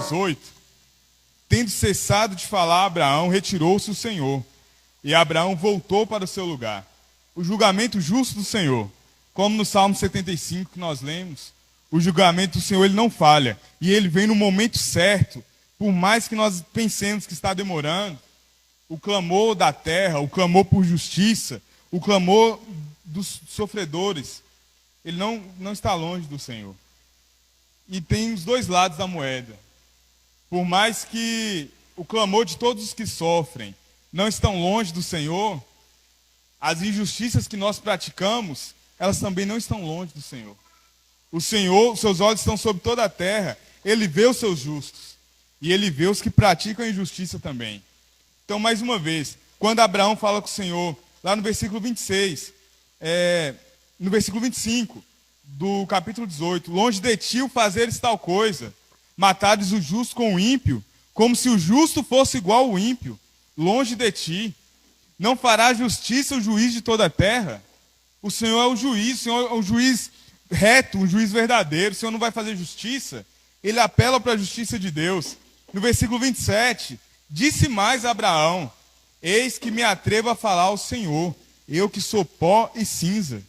18, tendo cessado de falar Abraão, retirou-se o Senhor, e Abraão voltou para o seu lugar. O julgamento justo do Senhor, como no Salmo 75 que nós lemos, o julgamento do Senhor ele não falha, e ele vem no momento certo, por mais que nós pensemos que está demorando. O clamor da terra, o clamor por justiça, o clamor dos sofredores, ele não está longe do Senhor. E tem os dois lados da moeda. Por mais que o clamor de todos os que sofrem não estão longe do Senhor, as injustiças que nós praticamos, elas também não estão longe do Senhor. O Senhor, seus olhos estão sobre toda a terra, ele vê os seus justos, e ele vê os que praticam a injustiça também. Então, mais uma vez, quando Abraão fala com o Senhor, lá no versículo 26, no versículo 25 do capítulo 18, longe de ti o fazeres tal coisa, matares o justo com o ímpio, como se o justo fosse igual ao ímpio, longe de ti. Não fará justiça o juiz de toda a terra? O Senhor é o juiz, o Senhor é um juiz reto, um juiz verdadeiro. O Senhor não vai fazer justiça? Ele apela para a justiça de Deus. No versículo 27, disse mais Abraão, eis que me atrevo a falar ao Senhor, eu que sou pó e cinza.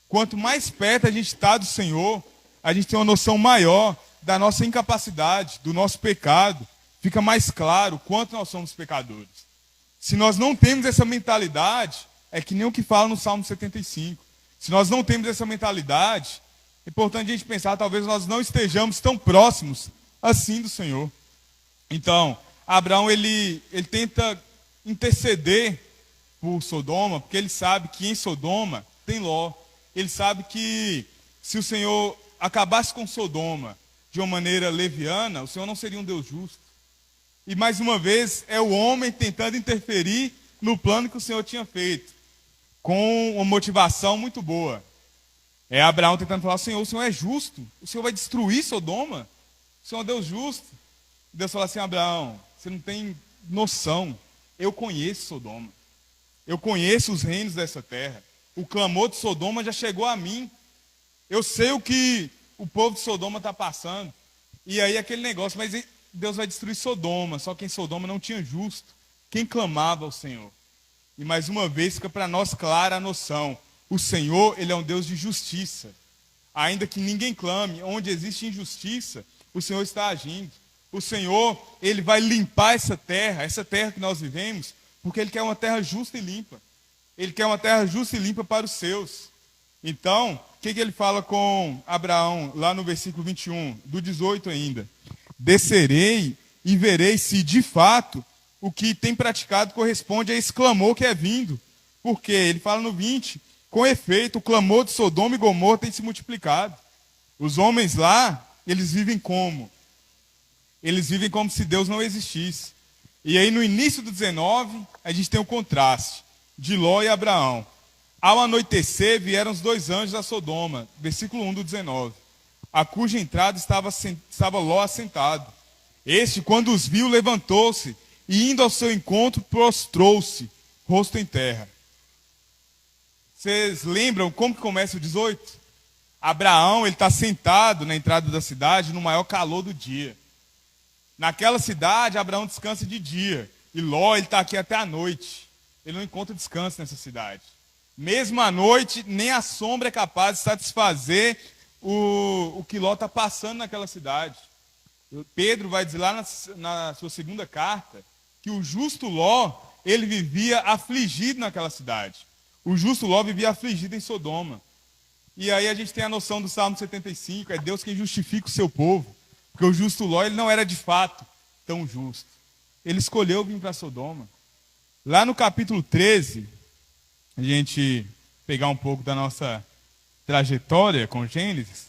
Quanto mais perto a gente está do Senhor, a gente tem uma noção maior da nossa incapacidade, do nosso pecado. Fica mais claro quanto nós somos pecadores. Se nós não temos essa mentalidade, é que nem o que fala no Salmo 75. Se nós não temos essa mentalidade, é importante a gente pensar, talvez nós não estejamos tão próximos assim do Senhor. Então, Abraão, ele tenta interceder por Sodoma, porque ele sabe que em Sodoma tem Ló. Ele sabe que se o Senhor acabasse com Sodoma de uma maneira leviana, o Senhor não seria um Deus justo. E mais uma vez, é o homem tentando interferir no plano que o Senhor tinha feito, com uma motivação muito boa. É Abraão tentando falar, Senhor, o Senhor é justo, o Senhor vai destruir Sodoma, o Senhor é um Deus justo. Deus fala assim, Abraão, você não tem noção, eu conheço Sodoma, eu conheço os reinos dessa terra, o clamor de Sodoma já chegou a mim, eu sei o que o povo de Sodoma está passando. E aí aquele negócio, mas Deus vai destruir Sodoma, só que em Sodoma não tinha justo, quem clamava ao Senhor. E mais uma vez fica para nós clara a noção, o Senhor, ele é um Deus de justiça. Ainda que ninguém clame, onde existe injustiça, o Senhor está agindo. O Senhor, ele vai limpar essa terra que nós vivemos, porque ele quer uma terra justa e limpa. Ele quer uma terra justa e limpa para os seus. Então, o que ele fala com Abraão, lá no versículo 21, do 18 ainda? Descerei e verei se, de fato, o que tem praticado corresponde a esse clamor que é vindo. Porque ele fala no 20, com efeito, o clamor de Sodoma e Gomorra tem se multiplicado. Os homens lá, eles vivem como? Eles vivem como se Deus não existisse. E aí no início do 19, a gente tem o contraste de Ló e Abraão. Ao anoitecer vieram os dois anjos a Sodoma, versículo 1 do 19, a cuja entrada estava Ló assentado. Este, quando os viu, levantou-se e indo ao seu encontro, prostrou-se, rosto em terra. Vocês lembram como que começa o 18? Abraão, ele está sentado na entrada da cidade no maior calor do dia. Naquela cidade, Abraão descansa de dia. E Ló, ele está aqui até a noite. Ele não encontra descanso nessa cidade. Mesmo à noite, nem a sombra é capaz de satisfazer o que Ló está passando naquela cidade. Pedro vai dizer lá na sua segunda carta que o justo Ló, ele vivia afligido naquela cidade. O justo Ló vivia afligido em Sodoma. E aí a gente tem a noção do Salmo 75, é Deus quem justifica o seu povo. Porque o justo Ló, ele não era de fato tão justo. Ele escolheu vir para Sodoma. Lá no capítulo 13, a gente pegar um pouco da nossa trajetória com Gênesis,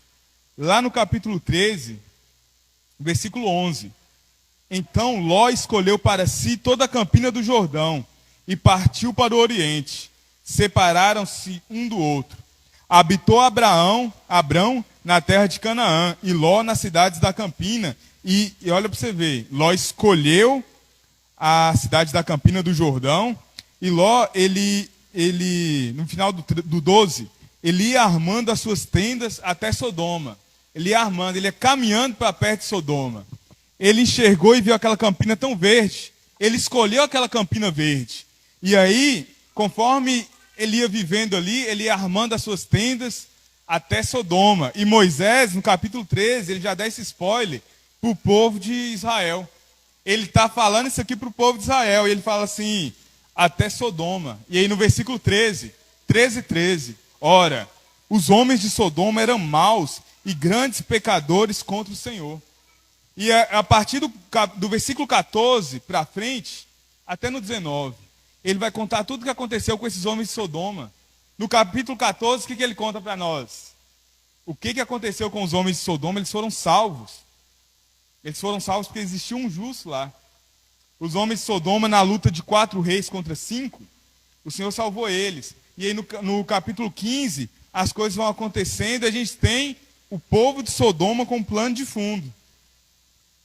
lá no capítulo 13, versículo 11. Então Ló escolheu para si toda a campina do Jordão e partiu para o oriente. Separaram-se um do outro. Habitou Abrão na terra de Canaã e Ló nas cidades da campina. E olha para você ver, Ló escolheu a cidade da campina do Jordão. E Ló, ele no final do 12, ele ia armando as suas tendas até Sodoma. Ele ia armando, ele ia caminhando para perto de Sodoma. ele enxergou e viu aquela campina tão verde. Ele escolheu aquela campina verde. E aí, conforme ele ia vivendo ali, ele ia armando as suas tendas até Sodoma. E Moisés, no capítulo 13, ele já dá esse spoiler para o povo de Israel. Ele está falando isso aqui para o povo de Israel. E ele fala assim, até Sodoma. E aí no versículo 13, 13. Ora, os homens de Sodoma eram maus e grandes pecadores contra o Senhor. E a partir do versículo 14 para frente, até no 19, ele vai contar tudo o que aconteceu com esses homens de Sodoma. No capítulo 14, o que ele conta para nós? O que aconteceu com os homens de Sodoma? Eles foram salvos. Eles foram salvos porque existia um justo lá. Os homens de Sodoma, na luta de 4 reis contra 5, o Senhor salvou eles. E aí no capítulo 15, as coisas vão acontecendo e a gente tem o povo de Sodoma com um plano de fundo.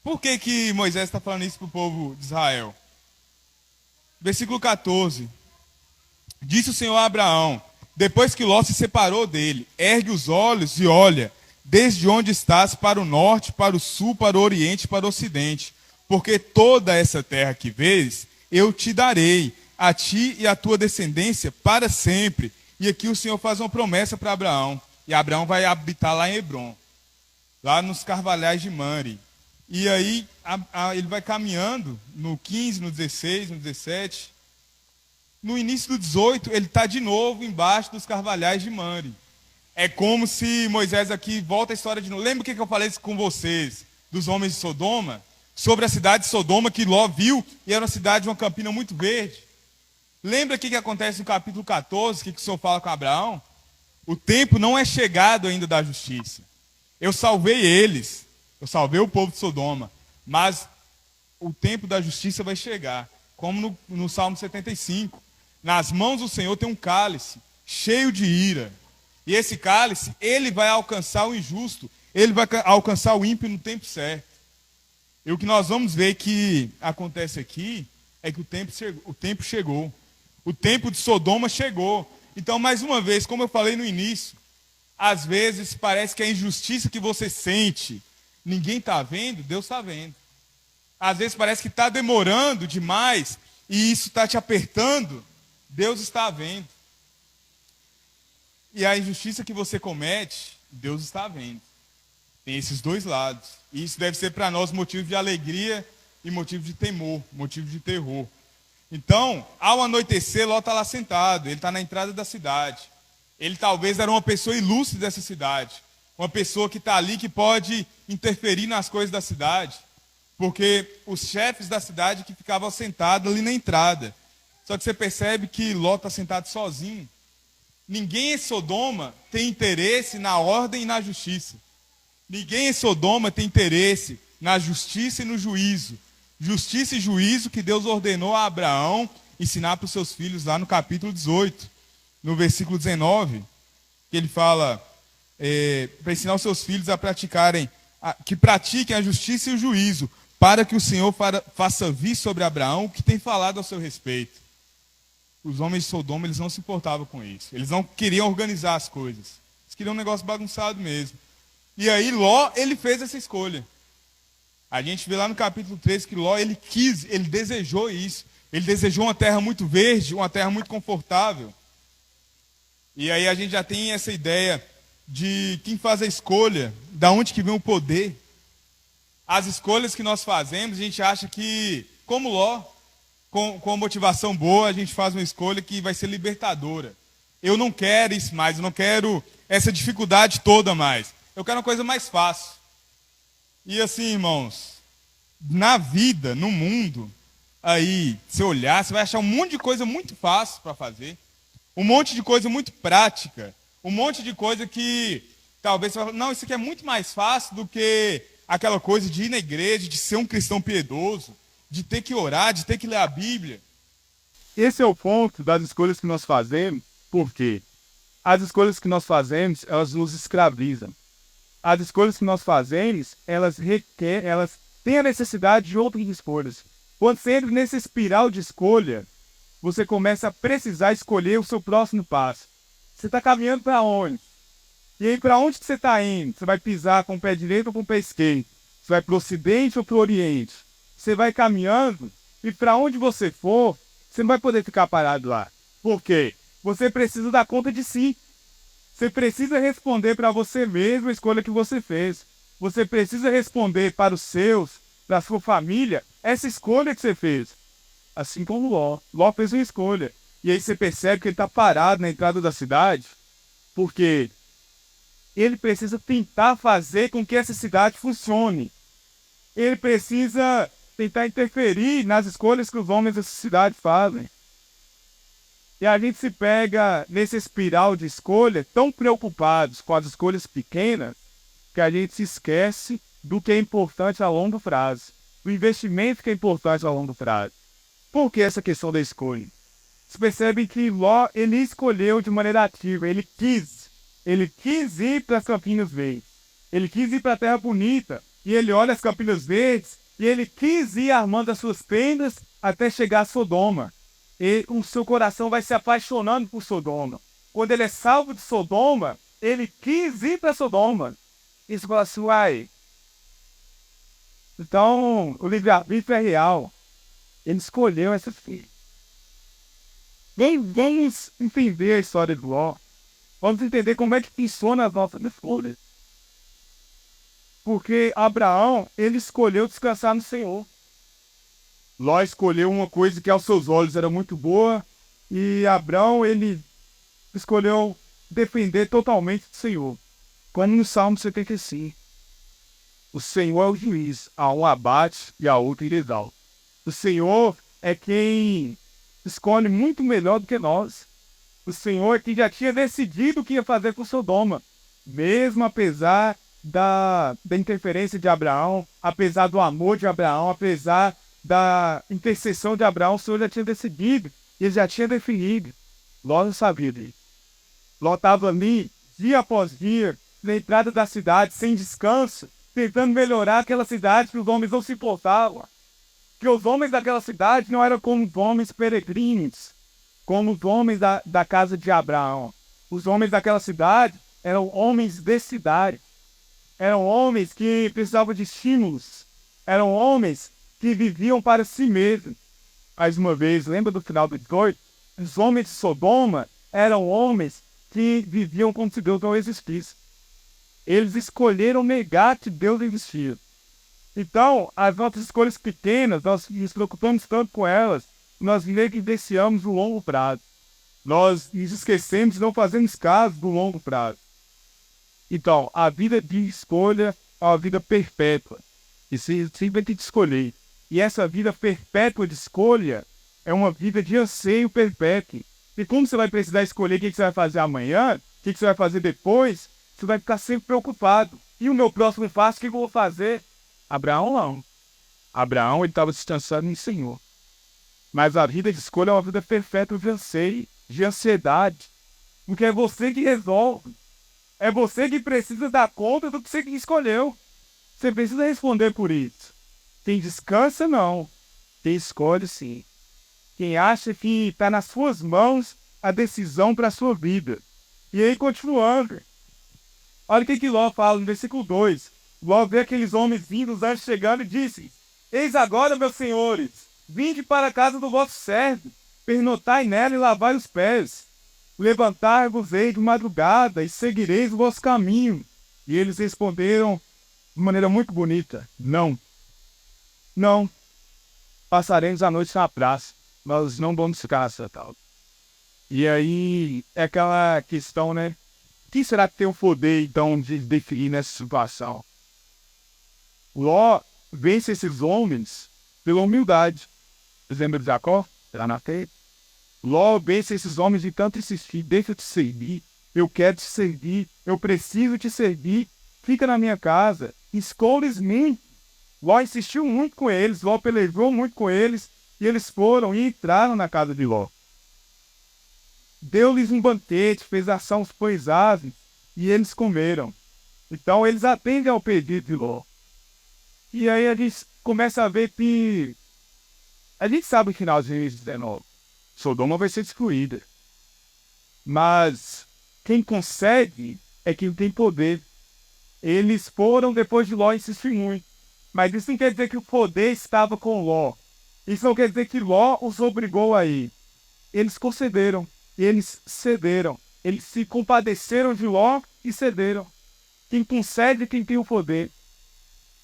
Por que Moisés está falando isso para o povo de Israel? Versículo 14. Disse o Senhor a Abraão, depois que Ló se separou dele, ergue os olhos e olha, desde onde estás, para o norte, para o sul, para o oriente e para o ocidente. Porque toda essa terra que vês, eu te darei, a ti e à tua descendência, para sempre. E aqui o Senhor faz uma promessa para Abraão. E Abraão vai habitar lá em Hebrom, lá nos carvalhais de Mamre. E aí ele vai caminhando no 15, no 16, no 17. No início do 18, ele está de novo embaixo dos carvalhais de Mamre. É como se Moisés aqui volta a história de novo. Lembra o que eu falei com vocês dos homens de Sodoma? Sobre a cidade de Sodoma que Ló viu e era uma cidade de uma campina muito verde. Lembra o que acontece no capítulo 14, que o Senhor fala com Abraão? O tempo não é chegado ainda da justiça. Eu salvei eles, eu salvei o povo de Sodoma, mas o tempo da justiça vai chegar, como no Salmo 75. Nas mãos do Senhor tem um cálice cheio de ira. E esse cálice, ele vai alcançar o injusto, ele vai alcançar o ímpio no tempo certo. E o que nós vamos ver que acontece aqui é que o tempo chegou. O tempo de Sodoma chegou. Então, mais uma vez, como eu falei no início, às vezes parece que a injustiça que você sente, ninguém está vendo, Deus está vendo. Às vezes parece que está demorando demais e isso está te apertando, Deus está vendo. E a injustiça que você comete, Deus está vendo. Tem esses dois lados. E isso deve ser para nós motivo de alegria e motivo de temor, motivo de terror. Então, ao anoitecer, Ló está lá sentado, ele está na entrada da cidade. Ele talvez era uma pessoa ilustre dessa cidade, uma pessoa que está ali que pode interferir nas coisas da cidade, porque os chefes da cidade que ficavam sentados ali na entrada. Só que você percebe que Ló está sentado sozinho. Ninguém em Sodoma tem interesse na ordem e na justiça. Ninguém em Sodoma tem interesse na justiça e no juízo. Justiça e juízo que Deus ordenou a Abraão ensinar para os seus filhos lá no capítulo 18, no versículo 19, que ele fala para ensinar os seus filhos a praticarem, que pratiquem a justiça e o juízo, para que o Senhor faça vir sobre Abraão o que tem falado ao seu respeito. Os homens de Sodoma, eles não se importavam com isso. Eles não queriam organizar as coisas. Eles queriam um negócio bagunçado mesmo. E aí Ló, ele fez essa escolha. A gente vê lá no capítulo 13 que Ló, ele desejou isso. Ele desejou uma terra muito verde, uma terra muito confortável. E aí a gente já tem essa ideia de quem faz a escolha, da onde que vem o poder. As escolhas que nós fazemos, a gente acha que, como Ló, com uma motivação boa, a gente faz uma escolha que vai ser libertadora. Eu não quero isso mais, eu não quero essa dificuldade toda mais. Eu quero uma coisa mais fácil. E assim, irmãos, na vida, no mundo, aí, se olhar, você vai achar um monte de coisa muito fácil para fazer. Um monte de coisa muito prática. Um monte de coisa que talvez você vai falar, não, isso aqui é muito mais fácil do que aquela coisa de ir na igreja, de ser um cristão piedoso, de ter que orar, de ter que ler a Bíblia. Esse é o ponto das escolhas que nós fazemos, porque as escolhas que nós fazemos, elas nos escravizam. As escolhas que nós fazemos, elas têm a necessidade de outras escolhas. Quando você entra nessa espiral de escolha, você começa a precisar escolher o seu próximo passo. Você está caminhando para onde? E aí, para onde que você está indo? Você vai pisar com o pé direito ou com o pé esquerdo? Você vai para o Ocidente ou para o Oriente? Você vai caminhando e para onde você for, você não vai poder ficar parado lá. Por quê? Você precisa dar conta de si. Você precisa responder para você mesmo a escolha que você fez. Você precisa responder para os seus, para a sua família, essa escolha que você fez. Assim como Ló. Ló fez uma escolha. E aí você percebe que ele está parado na entrada da cidade, porque ele precisa tentar fazer com que essa cidade funcione. Ele precisa tentar interferir nas escolhas que os homens dessa cidade fazem. E a gente se pega nesse espiral de escolha, tão preocupados com as escolhas pequenas, que a gente se esquece do que é importante a longo prazo. O investimento que é importante a longo prazo. Por que essa questão da escolha? Você percebe que Ló, ele escolheu de maneira ativa, ele quis ir para as Campinas Verdes, ele quis ir para a Terra Bonita, e ele olha as Campinas Verdes, e ele quis ir armando as suas tendas até chegar a Sodoma. E o seu coração vai se apaixonando por Sodoma. Quando ele é salvo de Sodoma, ele quis ir para Sodoma. Isso fala assim, uai. Então, o livre-arbítrio é real. Ele escolheu essa filha. Vamos entender a história do Ló. Vamos entender como é que funciona as nossas escolhas. Porque Abraão, ele escolheu descansar no Senhor. Ló escolheu uma coisa que aos seus olhos era muito boa. E Abraão, ele escolheu depender totalmente do Senhor. Quando no Salmo 75, o Senhor é o juiz. Há um abate e há outro ele exalta. O Senhor é quem escolhe muito melhor do que nós. O Senhor é quem já tinha decidido o que ia fazer com Sodoma. Mesmo apesar da interferência de Abraão, apesar do amor de Abraão, apesar da intercessão de Abraão, o Senhor já tinha decidido. Ele já tinha definido. Ló não sabia disso. Ló estava ali, dia após dia, na entrada da cidade, sem descanso, tentando melhorar aquela cidade que os homens não se importavam. Que os homens daquela cidade não eram como os homens peregrinos, como os homens da casa de Abraão. Os homens daquela cidade eram homens de cidade. Eram homens que precisavam de estímulos. Eram homens que viviam para si mesmos. Mais uma vez, lembra do final do 18? Os homens de Sodoma eram homens que viviam como se Deus não existisse. Eles escolheram negar que Deus existia. Então, as nossas escolhas pequenas, nós nos preocupamos tanto com elas, nós negligenciamos o longo prazo. Nós nos esquecemos e não fazemos caso do longo prazo. Então, a vida de escolha é uma vida perpétua. E você sempre tem que escolher. E essa vida perpétua de escolha é uma vida de anseio perpétuo. E como você vai precisar escolher o que você vai fazer amanhã, o que você vai fazer depois, você vai ficar sempre preocupado. E o meu próximo passo, o que eu vou fazer? Abraão não. Abraão, ele estava descansando no Senhor. Mas a vida de escolha é uma vida perpétua de anseio, de ansiedade. Porque é você que resolve. É você que precisa dar conta do que você escolheu. Você precisa responder por isso. Quem descansa, não. Quem escolhe, sim. Quem acha que está nas suas mãos a decisão para a sua vida. E aí, continuando. Olha o que Ló fala no versículo 2. Ló vê aqueles homens vindo, os anjos chegando e disse: Eis agora, meus senhores, vinde para a casa do vosso servo, pernotai nela e lavai os pés. Levantai-vos-ei de madrugada e seguireis o vosso caminho. E eles responderam de maneira muito bonita: Não. Não. Passaremos a noite na praça. Nós não vamos ficar nessa tal. E aí é aquela questão, né? Quem será que tem o poder, então, de definir nessa situação? Ló vence esses homens pela humildade. Lembra de Jacó? Lá na frente. Ló vence esses homens de tanto insistir. Deixa eu te servir. Eu quero te servir. Eu preciso te servir. Fica na minha casa. Escolhes-me. Ló insistiu muito com eles. Ló pelejou muito com eles. E eles foram e entraram na casa de Ló. Deu-lhes um banquete, fez ação os pães aves, e eles comeram. Então eles atendem ao pedido de Ló. E aí a gente começa a ver que a gente sabe o final de Gênesis 19. Sodoma vai ser destruída. Mas quem consegue é quem tem poder. Eles foram depois de Ló insistir muito. Mas isso não quer dizer que o poder estava com Ló. Isso não quer dizer que Ló os obrigou a ir. Eles concederam, eles cederam. Eles se compadeceram de Ló e cederam. Quem concede é quem tem o poder.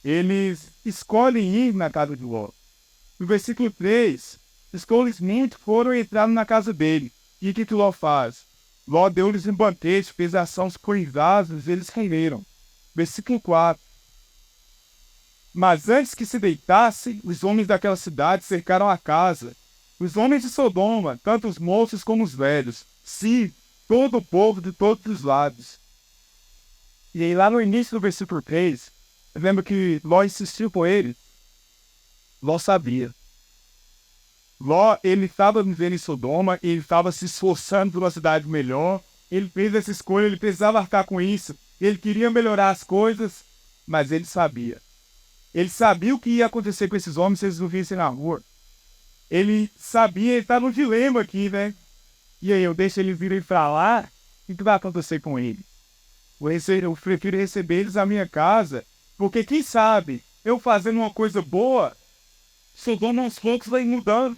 Eles escolhem ir na casa de Ló. No versículo 3, simplesmente foram e entraram na casa dele. E o que Ló faz? Ló deu-lhes um banquete, fez ações cuidadas, eles renderam. Versículo 4. Mas antes que se deitassem, os homens daquela cidade cercaram a casa. Os homens de Sodoma, tanto os moços como os velhos. Sim, todo o povo de todos os lados. E aí lá no início do versículo 3, lembra que Ló insistiu com ele? Ló sabia. Ló, ele estava vivendo em Sodoma, ele estava se esforçando por uma cidade melhor, ele fez essa escolha, ele precisava arcar com isso, ele queria melhorar as coisas, mas ele sabia. Ele sabia o que ia acontecer com esses homens se eles não vissem na rua. Ele sabia, ele está no dilema aqui, né? E aí, eu deixo eles virem para lá, o que vai acontecer com eles? Eu prefiro receber eles à minha casa, porque quem sabe, eu fazendo uma coisa boa, Sodoma aos poucos vai mudando.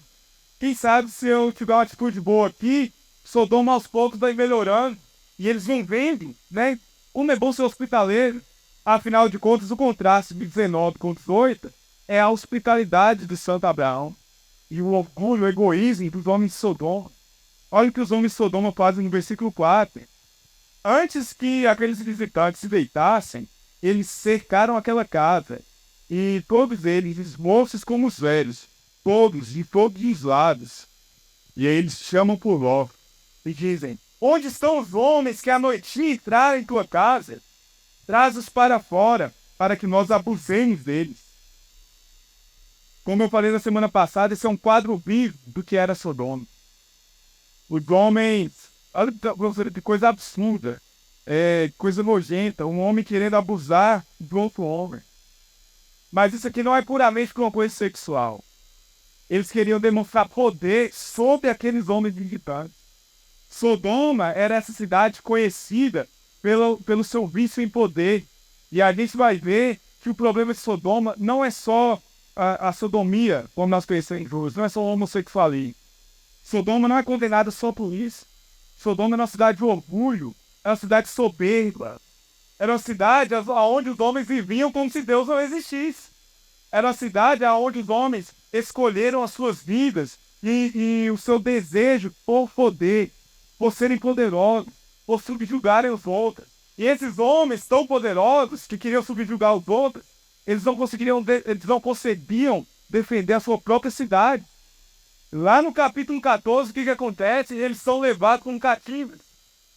Quem sabe se eu tiver uma atitude boa aqui, Sodoma aos poucos vai melhorando. E eles vão vendo, né? Como é bom ser hospitaleiro. Afinal de contas, o contraste de 19 com 18 é a hospitalidade de Santo Abraão. E o orgulho, o egoísmo dos homens de Sodoma. Olha o que os homens de Sodoma fazem no versículo 4. Antes que aqueles visitantes se deitassem, eles cercaram aquela casa. E todos eles, os moços como os velhos, todos, de todos os lados. E aí eles chamam por Ló e dizem: onde estão os homens que à noite entraram em tua casa? Traz-os para fora, para que nós abusemos deles. Como eu falei na semana passada, esse é um quadro vivo do que era Sodoma. Os homens, olha que coisa absurda, coisa nojenta, um homem querendo abusar do outro homem. Mas isso aqui não é puramente uma coisa sexual. Eles queriam demonstrar poder sobre aqueles homens visitantes. Sodoma era essa cidade conhecida pelo seu vício em poder. E a gente vai ver que o problema de Sodoma não é só a sodomia, como nós conhecemos hoje, não é só o homossexualismo. Sodoma não é condenada só por isso. Sodoma é uma cidade de orgulho, é uma cidade soberba. Era uma cidade onde os homens viviam como se Deus não existisse. Era uma cidade onde os homens escolheram as suas vidas e o seu desejo por poder, por serem poderosos, por subjugarem os outros. E esses homens tão poderosos que queriam subjugar os outros, eles não conseguiam defender a sua própria cidade. Lá no capítulo 14, o que acontece? Eles são levados como cativos.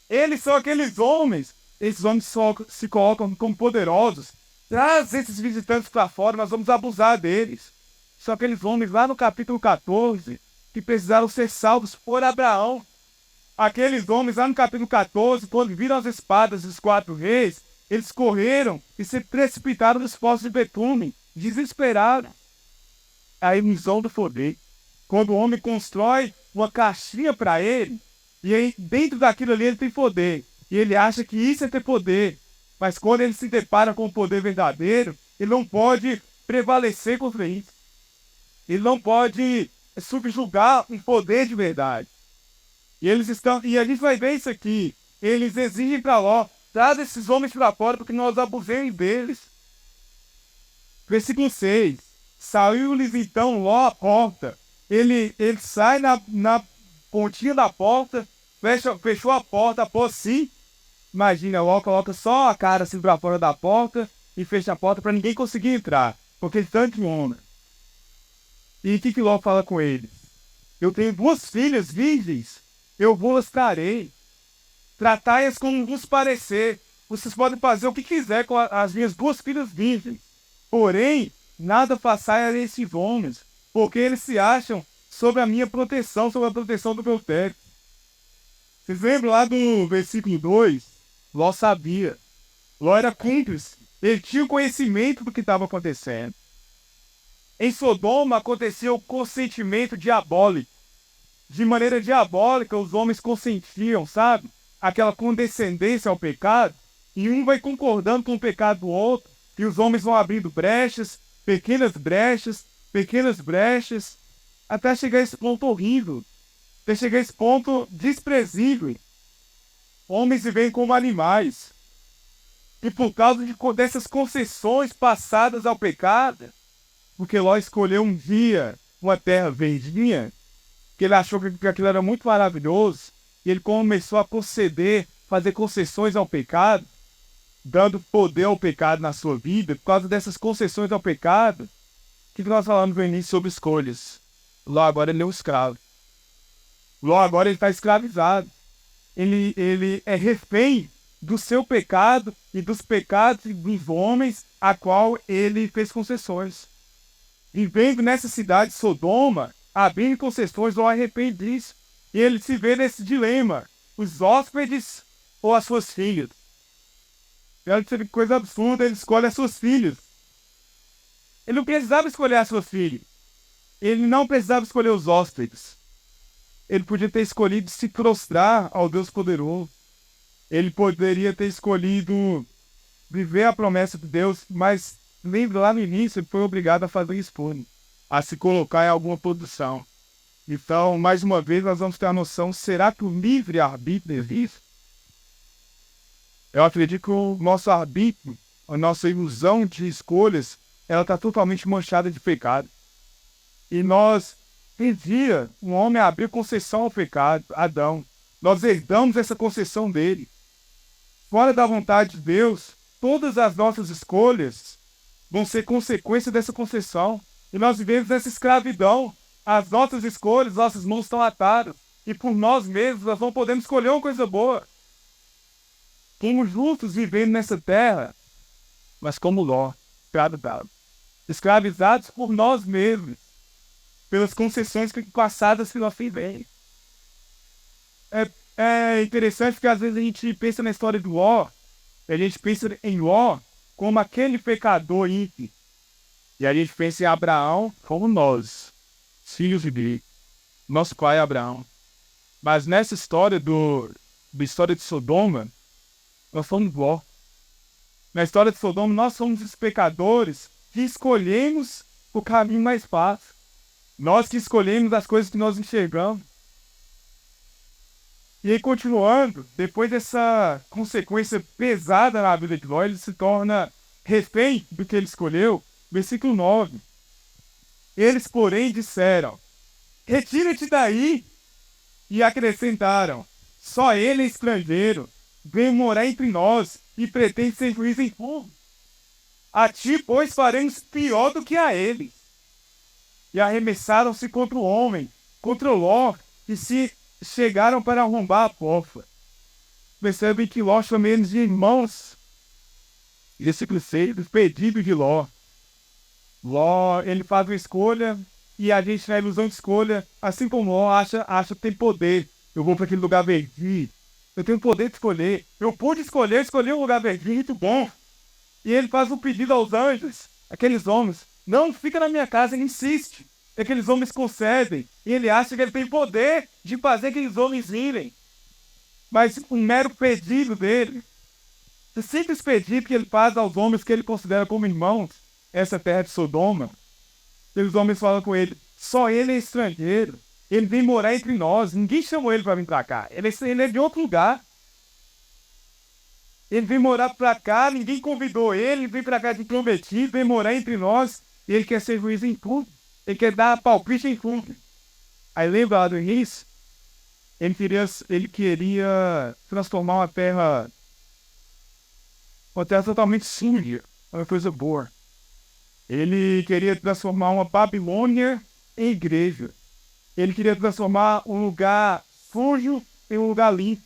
Eles são aqueles homens, esses homens se colocam como poderosos. Traz esses visitantes para fora, nós vamos abusar deles. São aqueles homens lá no capítulo 14 que precisaram ser salvos por Abraão. Aqueles homens lá no capítulo 14, quando viram as espadas dos 4 reis, eles correram e se precipitaram nos poços de betume, desesperados. A ilusão do poder. Quando o homem constrói uma caixinha para ele, e aí dentro daquilo ali ele tem poder, e ele acha que isso é ter poder, mas quando ele se depara com o poder verdadeiro, ele não pode prevalecer contra isso. Ele não pode subjugar um poder de verdade. E a gente vai ver isso aqui. Eles exigem para Ló: traz esses homens para fora porque nós abusemos deles. Versículo 6. Saiu-lhes então Ló à porta. Ele sai na pontinha da porta, fechou a porta por si. Imagina, Ló coloca só a cara assim para fora da porta e fecha a porta para ninguém conseguir entrar, porque tanto homem. E o que Ló fala com eles? Eu tenho 2 filhas virgens, eu vou-las trarei. Tratai-as como vos parecer. Vocês podem fazer o que quiser com as minhas 2 filhas virgens. Porém, nada façai a esses homens, porque eles se acham sobre a minha proteção, sobre a proteção do meu teto. Vocês lembram lá do versículo 2? Ló sabia. Ló era cúmplice. Ele tinha conhecimento do que estava acontecendo. Em Sodoma acontecia o consentimento diabólico. De maneira diabólica, os homens consentiam, sabe? Aquela condescendência ao pecado. E um vai concordando com o pecado do outro. E os homens vão abrindo brechas, pequenas brechas, até chegar a esse ponto horrível, até chegar a esse ponto desprezível. Homens vivem como animais. E por causa dessas concessões passadas ao pecado, porque Ló escolheu um dia uma terra verdinha, que ele achou que aquilo era muito maravilhoso, e ele começou a fazer concessões ao pecado, dando poder ao pecado na sua vida. Por causa dessas concessões ao pecado, que nós falamos no início sobre escolhas. Ló agora ele é um escravo. Ló agora ele está escravizado. Ele é refém do seu pecado e dos pecados dos homens a qual ele fez concessões. Vivendo nessa cidade de Sodoma, abrindo concessões, Ló arrepende disso. E ele se vê nesse dilema: os hóspedes ou as suas filhas. Olha que coisa absurda, ele escolhe as suas filhas. Ele não precisava escolher as suas filhas. Ele não precisava escolher os hóspedes. Ele podia ter escolhido se prostrar ao Deus poderoso. Ele poderia ter escolhido viver a promessa de Deus, mas lembra lá no início, ele foi obrigado a fazer isso, a se colocar em alguma posição. Então, mais uma vez, nós vamos ter a noção: será que o livre-arbítrio existe? Eu acredito que o nosso arbítrio, a nossa ilusão de escolhas, ela está totalmente manchada de pecado. E nós, em dia, um homem abriu concessão ao pecado, Adão. Nós herdamos essa concessão dele. Fora da vontade de Deus, todas as nossas escolhas vão ser consequência dessa concessão. E nós vivemos nessa escravidão. As nossas escolhas, nossas mãos estão atadas. E por nós mesmos, nós não podemos escolher uma coisa boa. Somos justos vivendo nessa terra, mas como Ló, escravizados por nós mesmos, pelas concessões passadas que nós fizemos. É interessante porque às vezes a gente pensa na história do Ló, a gente pensa em Ló como aquele pecador ímpio. E a gente pensa em Abraão como nós, filhos de Deus, nosso pai Abraão. Mas nessa história da história de Sodoma, nós somos Ló. Na história de Sodoma, nós somos os pecadores que escolhemos o caminho mais fácil. Nós que escolhemos as coisas que nós enxergamos. E aí, continuando, depois dessa consequência pesada na vida de Ló, ele se torna refém do que ele escolheu. Versículo 9. Eles, porém, disseram: retira-te daí. E acrescentaram: só ele é estrangeiro, veio morar entre nós e pretende ser juiz em tudo. A ti, pois, faremos pior do que a ele. E arremessaram-se contra o homem, contra Ló, e se chegaram para arrombar a porta. Percebem que Ló chama eles de irmãos. Versículo 6, despedido de Ló. Ló, ele faz uma escolha, e a gente, na ilusão de escolha, assim como Ló, acha que tem poder. Eu vou para aquele lugar verdinho. Eu tenho poder de escolher. Eu pude escolher um lugar verdinho muito bom. E ele faz um pedido aos anjos, aqueles homens: não fica na minha casa, ele insiste. E aqueles homens concedem. E ele acha que ele tem poder de fazer aqueles homens irem. Mas um mero pedido dele, esse simples pedido que ele faz aos homens que ele considera como irmãos, essa terra de Sodoma, aqueles homens falam com ele: só ele é estrangeiro. Ele vem morar entre nós. Ninguém chamou ele para vir para cá. Ele é de outro lugar. Ele vem morar para cá, ninguém convidou ele. Ele vem para cá de prometido, vem morar entre nós. E ele quer ser juiz em tudo. Ele quer dar palpite em tudo. Aí lembra lá do início? Ele queria transformar uma terra totalmente suja, uma coisa boa. Ele queria transformar uma Babilônia em igreja. Ele queria transformar um lugar sujo em um lugar limpo.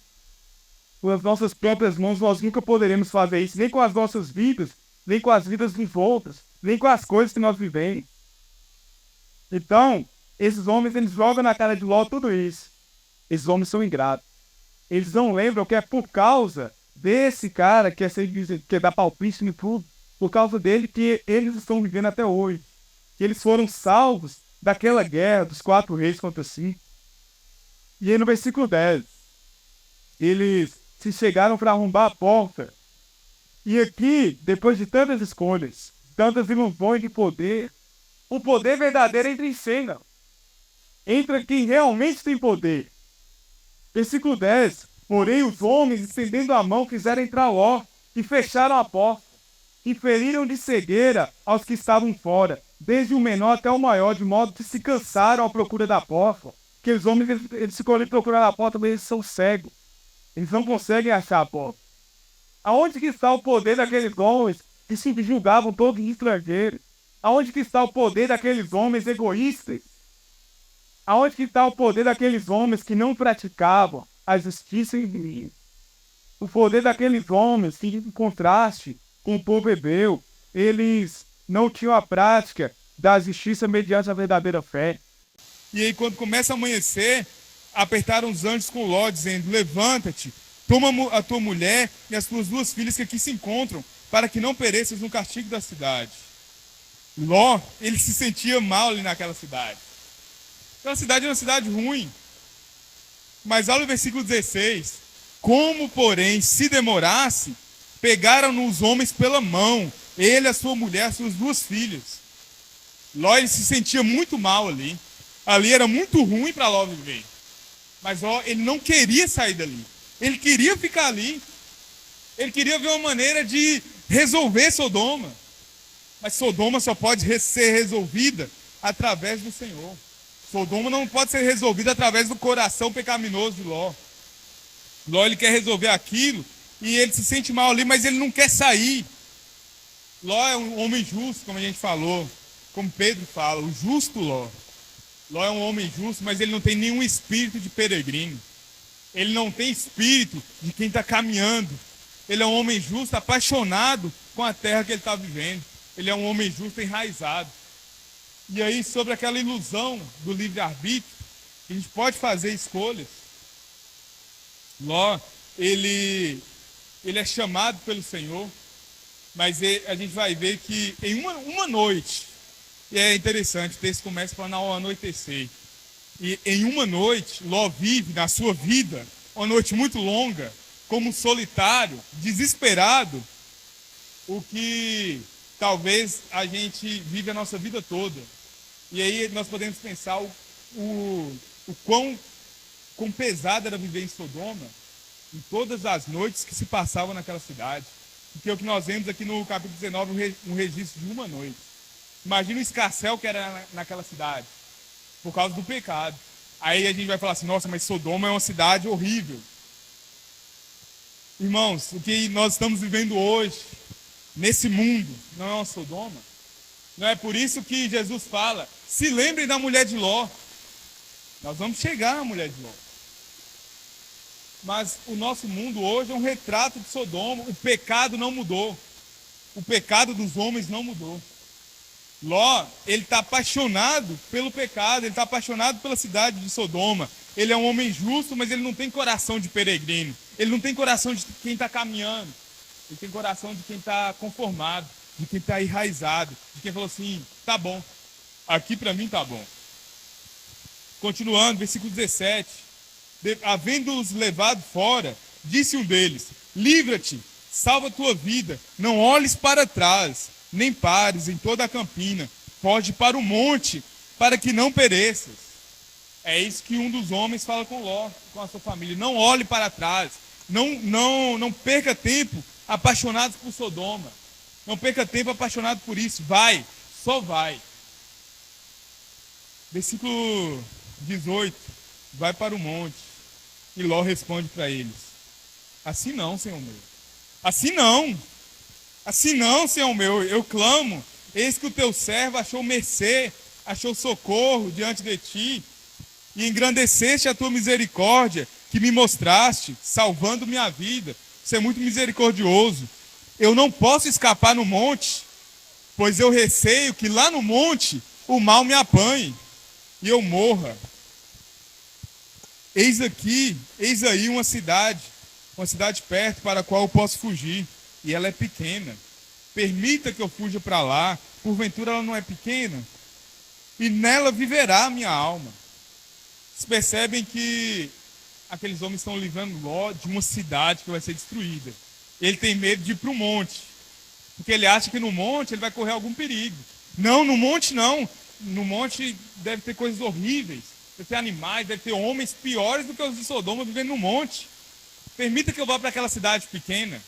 Com as nossas próprias mãos, nós nunca poderemos fazer isso, nem com as nossas vidas, nem com as vidas de voltas, nem com as coisas que nós vivemos. Então, esses homens, eles jogam na cara de Ló tudo isso. Esses homens são ingratos. Eles não lembram que é por causa desse cara que quer dar palpite em tudo, por causa dele que eles estão vivendo até hoje. Que eles foram salvos daquela guerra dos 4 reis contra si. E aí no versículo 10, eles se chegaram para arrombar a porta. E aqui, depois de tantas escolhas, tantas ilusões de poder. O poder verdadeiro entra em cena. Entra quem realmente tem poder. Versículo 10. Porém, os homens, estendendo a mão, quiseram entrar Ló e fecharam a porta. E feriram de cegueira aos que estavam fora, desde o menor até o maior, de modo que se cansaram à procura da porta. Aqueles homens, eles ficam ali procurando a porta, mas eles são cegos. Eles não conseguem achar a porta. Aonde que está o poder daqueles homens que se julgavam todos estrangeiros? Aonde que está o poder daqueles homens egoístas? Aonde que está o poder daqueles homens que não praticavam a justiça em mim? O poder daqueles homens que, em contraste com o povo hebreu, eles não tinham a prática da justiça mediante a verdadeira fé. E aí, quando começa a amanhecer, apertaram os anjos com Ló, dizendo: levanta-te, toma a tua mulher e as tuas duas filhas que aqui se encontram, para que não pereças no castigo da cidade. Ló, ele se sentia mal ali naquela cidade. Aquela cidade era uma cidade ruim. Mas olha o versículo 16. Como, porém, se demorasse, pegaram-no os homens pela mão, ele, a sua mulher, as suas duas filhas. Ló, ele se sentia muito mal ali. Ali era muito ruim para Ló viver. Mas Ló, ele não queria sair dali. Ele queria ficar ali. Ele queria ver uma maneira de resolver Sodoma. Mas Sodoma só pode ser resolvida através do Senhor. Sodoma não pode ser resolvida através do coração pecaminoso de Ló. Ló, ele quer resolver aquilo e ele se sente mal ali, mas ele não quer sair. Ló é um homem justo, como a gente falou, como Pedro fala, o justo Ló. Ló é um homem justo, mas ele não tem nenhum espírito de peregrino. Ele não tem espírito de quem está caminhando. Ele é um homem justo, apaixonado com a terra que ele está vivendo. Ele é um homem justo, enraizado. E aí, sobre aquela ilusão do livre-arbítrio, a gente pode fazer escolhas. Ló, ele é chamado pelo Senhor, mas a gente vai ver que em uma noite, e é interessante, o texto começa falando ao anoitecer, e em uma noite, Ló vive na sua vida, uma noite muito longa, como solitário, desesperado, o que talvez a gente vive a nossa vida toda. E aí nós podemos pensar o quão pesado era viver em Sodoma, em todas as noites que se passavam naquela cidade. Porque o que nós vemos aqui no capítulo 19, um registro de uma noite. Imagina o escarcéu que era naquela cidade, por causa do pecado. Aí a gente vai falar assim: nossa, mas Sodoma é uma cidade horrível. Irmãos, o que nós estamos vivendo hoje, nesse mundo, não é uma Sodoma? Não é por isso que Jesus fala: se lembrem da mulher de Ló. Nós vamos chegar na mulher de Ló. Mas o nosso mundo hoje é um retrato de Sodoma. O pecado não mudou. O pecado dos homens não mudou. Ló, ele está apaixonado pelo pecado, ele está apaixonado pela cidade de Sodoma. Ele é um homem justo, mas ele não tem coração de peregrino. Ele não tem coração de quem está caminhando. Ele tem coração de quem está conformado, de quem está enraizado, de quem falou assim: tá bom, aqui para mim tá bom. Continuando, versículo 17. Havendo-os levado fora, disse um deles: livra-te, salva a tua vida, não olhes para trás, nem pares em toda a campina, foge para o monte, para que não pereças. É isso que um dos homens fala com Ló, com a sua família: não olhe para trás, não perca tempo apaixonados por Sodoma, não perca tempo apaixonado por isso, vai, só vai. Versículo 18, vai para o monte. E Ló responde para eles: assim não, Senhor meu, assim não, Senhor meu, eu clamo, eis que o teu servo achou mercê, achou socorro diante de ti, e engrandeceste a tua misericórdia, que me mostraste, salvando minha vida. Você é muito misericordioso. Eu não posso escapar no monte, pois eu receio que lá no monte o mal me apanhe e eu morra. Eis aí uma cidade perto para a qual eu posso fugir, e ela é pequena. Permita que eu fuja para lá, porventura ela não é pequena, e nela viverá a minha alma. Vocês percebem que aqueles homens estão livrando Ló de uma cidade que vai ser destruída. Ele tem medo de ir para o monte. porque ele acha que no monte ele vai correr algum perigo. Não, no monte não. No monte deve ter coisas horríveis, deve ter animais, deve ter homens piores do que os de Sodoma vivendo no monte. Permita que eu vá para aquela cidade pequena.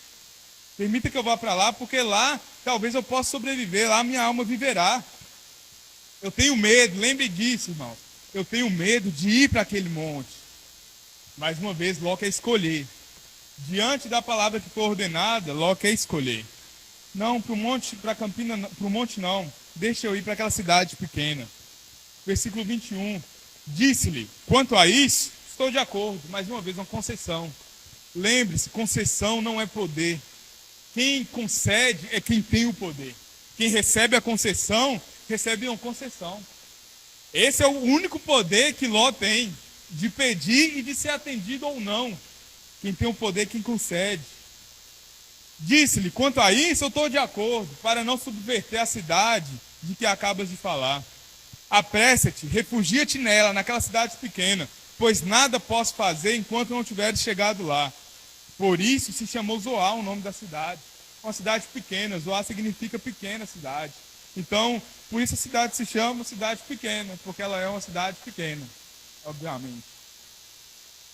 Permita que eu vá para lá, porque lá talvez eu possa sobreviver, lá minha alma viverá. Eu tenho medo, lembre disso, irmão. Eu tenho medo de ir para aquele monte. Mais uma vez, Ló quer escolher. Diante da palavra que foi ordenada, Ló quer escolher. Não, para o monte, para Campina, para o monte não. Deixa eu ir para aquela cidade pequena. Versículo 21. Disse-lhe, quanto a isso, estou de acordo. Mais uma vez, uma concessão. Lembre-se, concessão não é poder. Quem concede é quem tem o poder. Quem recebe a concessão, recebe uma concessão. Esse é o único poder que Ló tem, de pedir e de ser atendido ou não. Quem tem o poder é quem concede. Disse-lhe, quanto a isso, eu estou de acordo, para não subverter a cidade de que acabas de falar. Apressa-te, refugia-te nela, naquela cidade pequena, pois nada posso fazer enquanto não tiveres chegado lá. Por isso se chamou Zoar o nome da cidade. Uma cidade pequena, Zoar significa pequena cidade. Então, por isso a cidade se chama cidade pequena, porque ela é uma cidade pequena, obviamente.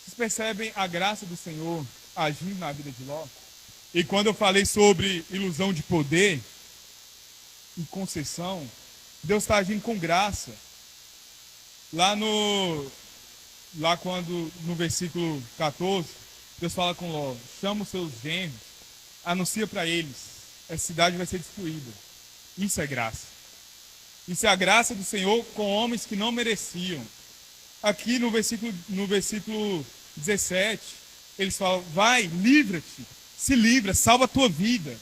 Vocês percebem a graça do Senhor agindo na vida de Ló? E quando eu falei sobre ilusão de poder e concessão, Deus está agindo com graça. Lá quando no versículo 14, Deus fala com Ló, chama os seus genros, anuncia para eles, essa cidade vai ser destruída. Isso é graça. Isso é a graça do Senhor com homens que não mereciam. Aqui no versículo 17, eles falam, vai, livra-te, se livra, salva a tua vida.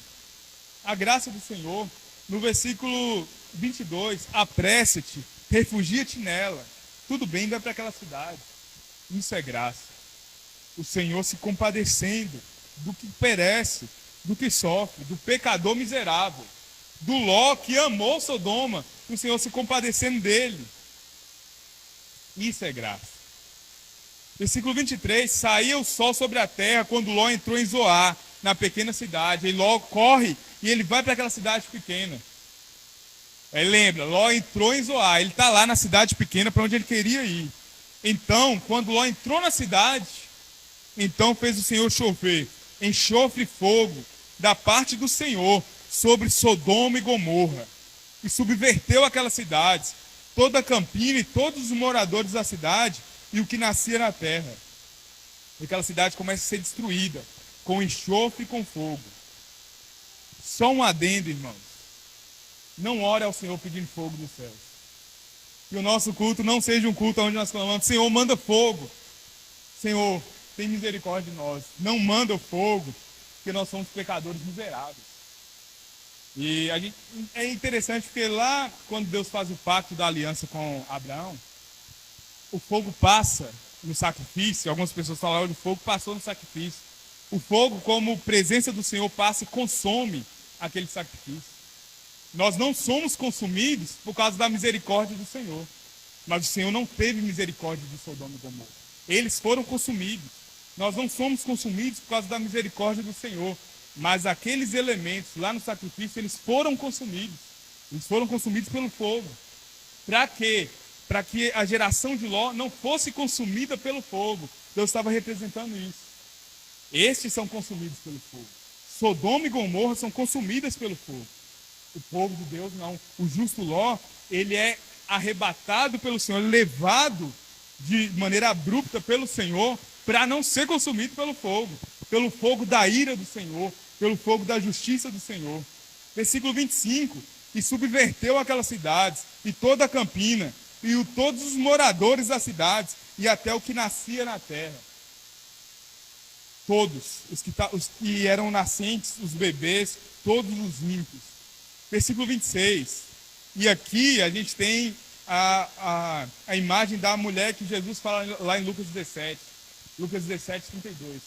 A graça do Senhor. No versículo 22, apressa-te, refugia-te nela. Tudo bem, vai para aquela cidade. Isso é graça. O Senhor se compadecendo do que perece, do que sofre, do pecador miserável. Do Ló que amou Sodoma, o Senhor se compadecendo dele. Isso é graça. Versículo 23, saía o sol sobre a terra quando Ló entrou em Zoar, na pequena cidade. E Ló corre e ele vai para aquela cidade pequena. Aí lembra, Ló entrou em Zoar, ele está lá na cidade pequena para onde ele queria ir. Então, quando Ló entrou na cidade, então fez o Senhor chover enxofre e fogo da parte do Senhor sobre Sodoma e Gomorra, e subverteu aquelas cidades, toda a campina e todos os moradores da cidade e o que nascia na terra. E aquela cidade começa a ser destruída com enxofre e com fogo. Só um adendo, irmãos. Não ore ao Senhor pedindo fogo dos céus. Que o nosso culto não seja um culto onde nós clamamos, Senhor, manda fogo. Senhor, tem misericórdia de nós. Não manda o fogo, porque nós somos pecadores miseráveis. E é interessante porque lá, quando Deus faz o pacto da aliança com Abraão, o fogo passa no sacrifício. Algumas pessoas falam que o fogo passou no sacrifício. O fogo, como presença do Senhor, passa e consome aquele sacrifício. Nós não somos consumidos por causa da misericórdia do Senhor. Mas o Senhor não teve misericórdia de Sodoma e Gomorra. Eles foram consumidos. Nós não somos consumidos por causa da misericórdia do Senhor. Mas aqueles elementos lá no sacrifício, eles foram consumidos. Eles foram consumidos pelo fogo. Para quê? Para que a geração de Ló não fosse consumida pelo fogo. Deus estava representando isso. Estes são consumidos pelo fogo. Sodoma e Gomorra são consumidas pelo fogo. O povo de Deus não. O justo Ló, ele é arrebatado pelo Senhor, levado de maneira abrupta pelo Senhor, para não ser consumido pelo fogo da ira do Senhor, pelo fogo da justiça do Senhor. Versículo 25, e subverteu aquelas cidades, e toda a campina, e todos os moradores das cidades, e até o que nascia na terra. Todos, os que eram nascentes, os bebês, todos os ímpios. Versículo 26, e aqui a gente tem a imagem da mulher que Jesus fala lá em Lucas 17. Lucas 17, 32.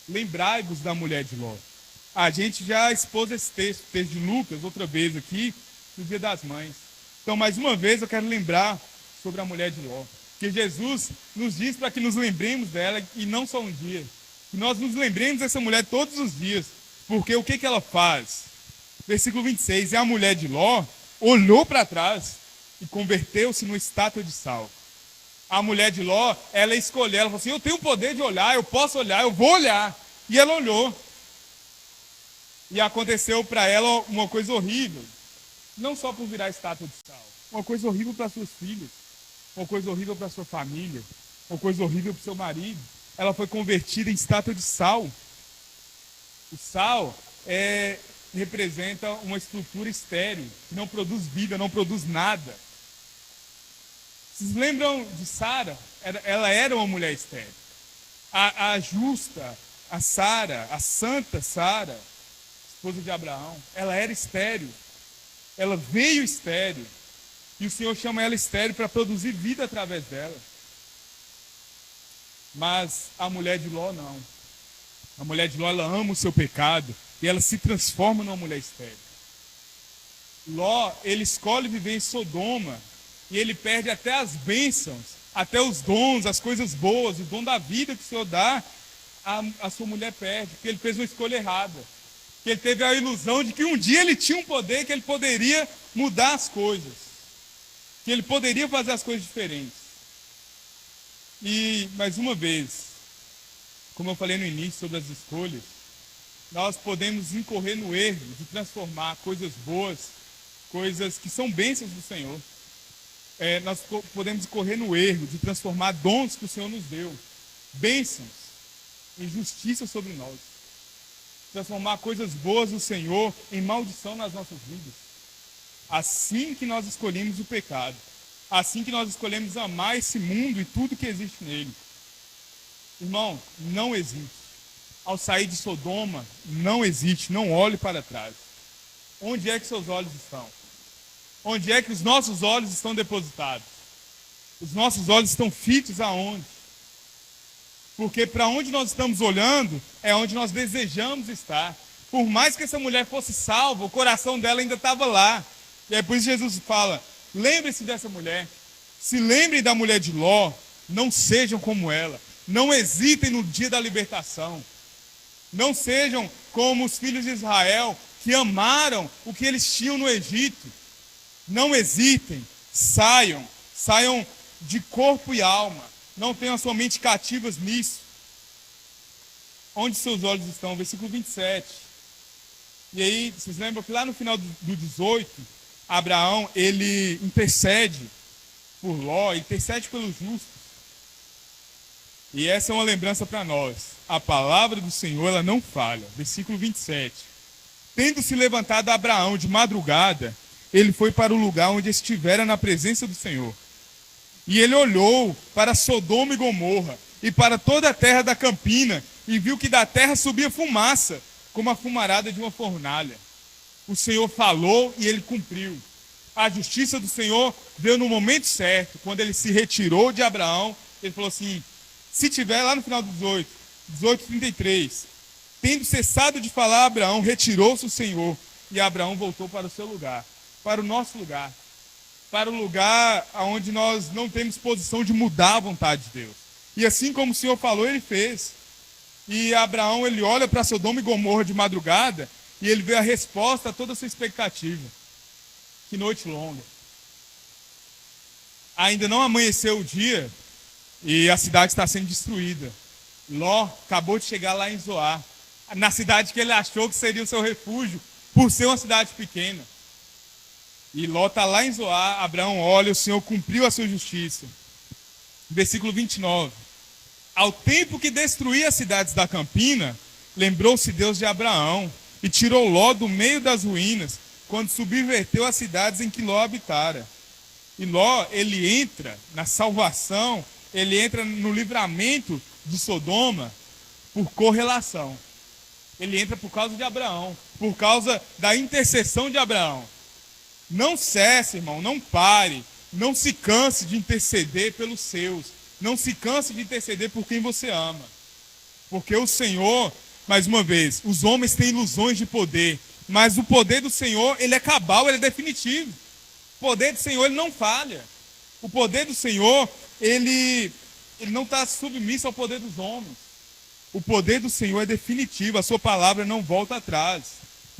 Lembrai-vos da mulher de Ló. A gente já expôs esse texto de Lucas, outra vez aqui, no Dia das Mães. Então, mais uma vez, eu quero lembrar sobre a mulher de Ló. Que Jesus nos diz para que nos lembremos dela, e não só um dia. Que nós nos lembremos dessa mulher todos os dias. Porque o que ela faz? Versículo 26. E a mulher de Ló olhou para trás e converteu-se numa estátua de sal. A mulher de Ló, ela escolheu, ela falou assim, eu tenho o poder de olhar, eu posso olhar, eu vou olhar. E ela olhou. E aconteceu para ela uma coisa horrível. Não só por virar estátua de sal. Uma coisa horrível para suas filhas. Uma coisa horrível para sua família. Uma coisa horrível para o seu marido. Ela foi convertida em estátua de sal. O sal representa uma estrutura estéril, que não produz vida, não produz nada. Vocês lembram de Sara? Ela era uma mulher estéril. A justa, a Sara, a santa Sara, esposa de Abraão, ela era estéril. Ela veio estéril. E o Senhor chama ela estéril para produzir vida através dela. Mas a mulher de Ló não. A mulher de Ló, ela ama o seu pecado e ela se transforma numa mulher estéril. Ló, ele escolhe viver em Sodoma e ele perde até as bênçãos, até os dons, as coisas boas, o dom da vida que o Senhor dá, a sua mulher perde, porque ele fez uma escolha errada. Que ele teve a ilusão de que um dia ele tinha um poder, que ele poderia mudar as coisas, que ele poderia fazer as coisas diferentes. E, mais uma vez, como eu falei no início sobre as escolhas, nós podemos incorrer no erro de transformar coisas boas, coisas que são bênçãos do Senhor. Nós podemos incorrer no erro de transformar dons que o Senhor nos deu, bênçãos, em justiça sobre nós. Transformar coisas boas do Senhor em maldição nas nossas vidas. Assim que nós escolhemos o pecado. Assim que nós escolhemos amar esse mundo e tudo que existe nele. Irmão, não existe. Ao sair de Sodoma, não existe. Não olhe para trás. Onde é que seus olhos estão? Onde é que os nossos olhos estão depositados? Os nossos olhos estão fitos aonde? Porque para onde nós estamos olhando é onde nós desejamos estar. Por mais que essa mulher fosse salva, o coração dela ainda estava lá. E é por isso que Jesus fala, lembre-se dessa mulher. Se lembrem da mulher de Ló, não sejam como ela. Não hesitem no dia da libertação. Não sejam como os filhos de Israel, que amaram o que eles tinham no Egito. Não hesitem, saiam de corpo e alma. Não tenham a sua mente cativas nisso. Onde seus olhos estão? Versículo 27. E aí, vocês lembram que lá no final do 18, Abraão, ele intercede por Ló, intercede pelos justos. E essa é uma lembrança para nós. A palavra do Senhor, ela não falha. Versículo 27. Tendo se levantado Abraão de madrugada, ele foi para o lugar onde estivera na presença do Senhor. E ele olhou para Sodoma e Gomorra, e para toda a terra da campina, e viu que da terra subia fumaça, como a fumarada de uma fornalha. O Senhor falou e ele cumpriu. A justiça do Senhor veio no momento certo, quando ele se retirou de Abraão. Ele falou assim, se tiver lá no final do 18:33, tendo cessado de falar a Abraão, retirou-se o Senhor, e Abraão voltou para o seu lugar, para o nosso lugar, para o lugar onde nós não temos posição de mudar a vontade de Deus. E assim como o Senhor falou, ele fez. E Abraão, ele olha para Sodoma e Gomorra de madrugada, e ele vê a resposta a toda a sua expectativa. Que noite longa. Ainda não amanheceu o dia, e a cidade está sendo destruída. Ló acabou de chegar lá em Zoar, na cidade que ele achou que seria o seu refúgio, por ser uma cidade pequena. E Ló está lá em Zoar, Abraão olha, o Senhor cumpriu a sua justiça. Versículo 29. Ao tempo que destruía as cidades da campina, lembrou-se Deus de Abraão e tirou Ló do meio das ruínas, quando subverteu as cidades em que Ló habitara. E Ló, ele entra na salvação, ele entra no livramento de Sodoma por correlação. Ele entra por causa de Abraão, por causa da intercessão de Abraão. Não cesse, irmão, não pare, não se canse de interceder pelos seus, não se canse de interceder por quem você ama. Porque o Senhor, mais uma vez, os homens têm ilusões de poder, mas o poder do Senhor, ele é cabal, ele é definitivo. O poder do Senhor, ele não falha. O poder do Senhor, ele não está submisso ao poder dos homens. O poder do Senhor é definitivo, a sua palavra não volta atrás.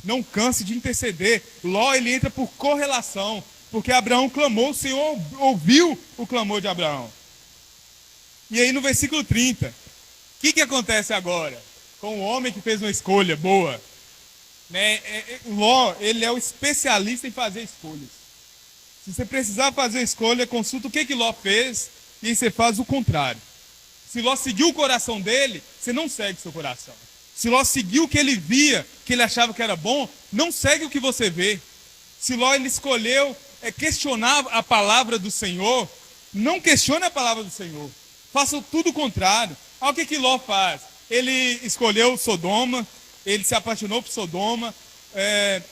Não canse de interceder. Ló, ele entra por correlação, porque Abraão clamou, o Senhor ouviu o clamor de Abraão. E aí no versículo 30, o que acontece agora com o homem que fez uma escolha boa? Ló, ele é o especialista em fazer escolhas. Se você precisar fazer uma escolha, consulta o que Ló fez e aí você faz o contrário. Se Ló seguiu o coração dele, você não segue seu coração. Se Ló seguiu o que ele via, que ele achava que era bom, não segue o que você vê. Se Ló ele escolheu questionar a palavra do Senhor, não questione a palavra do Senhor. Faça tudo o contrário. Olha o que Ló faz. Ele escolheu Sodoma, ele se apaixonou por Sodoma,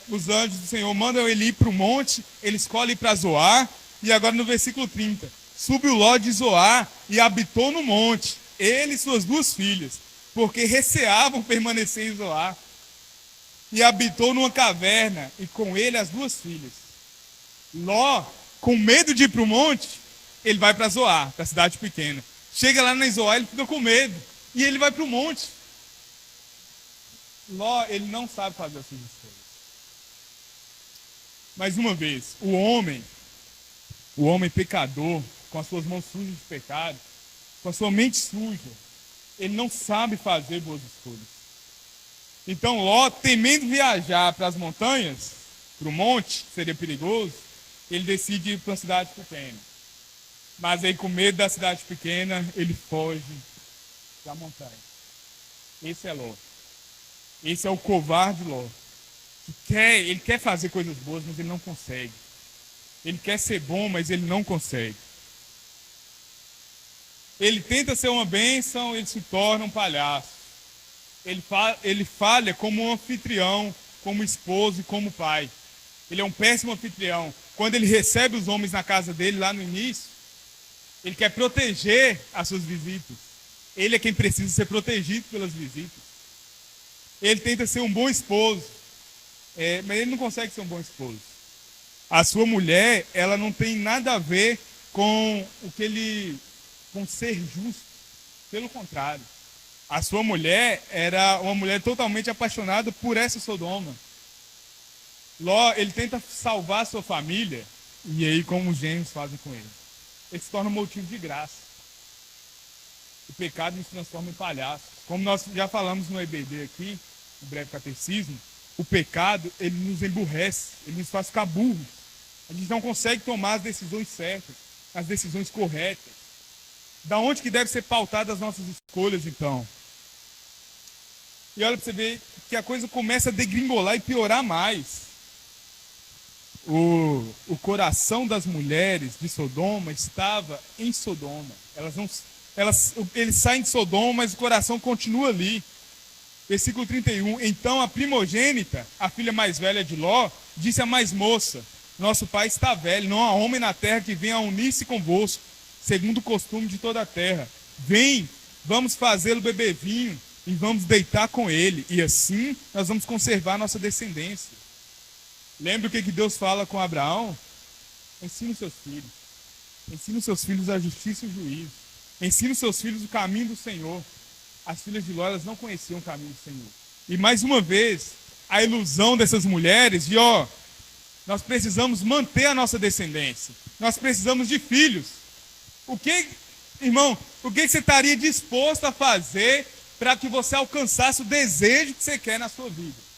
os anjos do Senhor mandam ele ir para o monte, ele escolhe ir para Zoar, e agora no versículo 30, subiu Ló de Zoar e habitou no monte, ele e suas 2 filhas, porque receavam permanecer em Zoar, e habitou numa caverna, e com ele as 2 filhas. Ló, com medo de ir para o monte, ele vai para Zoar, para a cidade pequena. Chega lá na Zoar, ele fica com medo, e ele vai para o monte. Ló, ele não sabe fazer as suas escolhas. Mais uma vez, o homem pecador, com as suas mãos sujas de pecado, com a sua mente suja, ele não sabe fazer boas escolhas. Então Ló, temendo viajar para as montanhas, para o monte, que seria perigoso, ele decide ir para uma cidade pequena. Mas aí, com medo da cidade pequena, ele foge da montanha. Esse é Ló. Esse é o covarde Ló. Ele quer fazer coisas boas, mas ele não consegue. Ele quer ser bom, mas ele não consegue. Ele tenta ser uma bênção, ele se torna um palhaço. Ele falha como um anfitrião, como esposo e como pai. Ele é um péssimo anfitrião. Quando ele recebe os homens na casa dele, lá no início, ele quer proteger as suas visitas. Ele é quem precisa ser protegido pelas visitas. Ele tenta ser um bom esposo, mas ele não consegue ser um bom esposo. A sua mulher, ela não tem nada a ver com com ser justo. Pelo contrário, a sua mulher era uma mulher totalmente apaixonada por essa Sodoma. Ló, ele tenta salvar a sua família, e aí como os gêmeos fazem com ele. Ele se torna um motivo de graça. O pecado nos transforma em palhaços. Como nós já falamos no EBD aqui, no breve catecismo, o pecado, ele nos emburrece, ele nos faz ficar burros. A gente não consegue tomar as decisões certas, as decisões corretas. Da onde que deve ser pautada as nossas escolhas, então? E olha para você ver que a coisa começa a degringolar e piorar mais. O coração das mulheres de Sodoma estava em Sodoma. Eles saem de Sodoma, mas o coração continua ali. Versículo 31. Então a primogênita, a filha mais velha de Ló, disse à mais moça: nosso pai está velho, não há homem na terra que venha a unir-se convosco, segundo o costume de toda a terra. Vem, vamos fazê-lo beber vinho e vamos deitar com ele, e assim nós vamos conservar nossa descendência. Lembra o que Deus fala com Abraão? Ensina os seus filhos. Ensina os seus filhos a justiça e o juízo. Ensina os seus filhos o caminho do Senhor. As filhas de Ló, elas não conheciam o caminho do Senhor. E mais uma vez, a ilusão dessas mulheres de, nós precisamos manter a nossa descendência. Nós precisamos de filhos. Irmão, o que você estaria disposto a fazer para que você alcançasse o desejo que você quer na sua vida?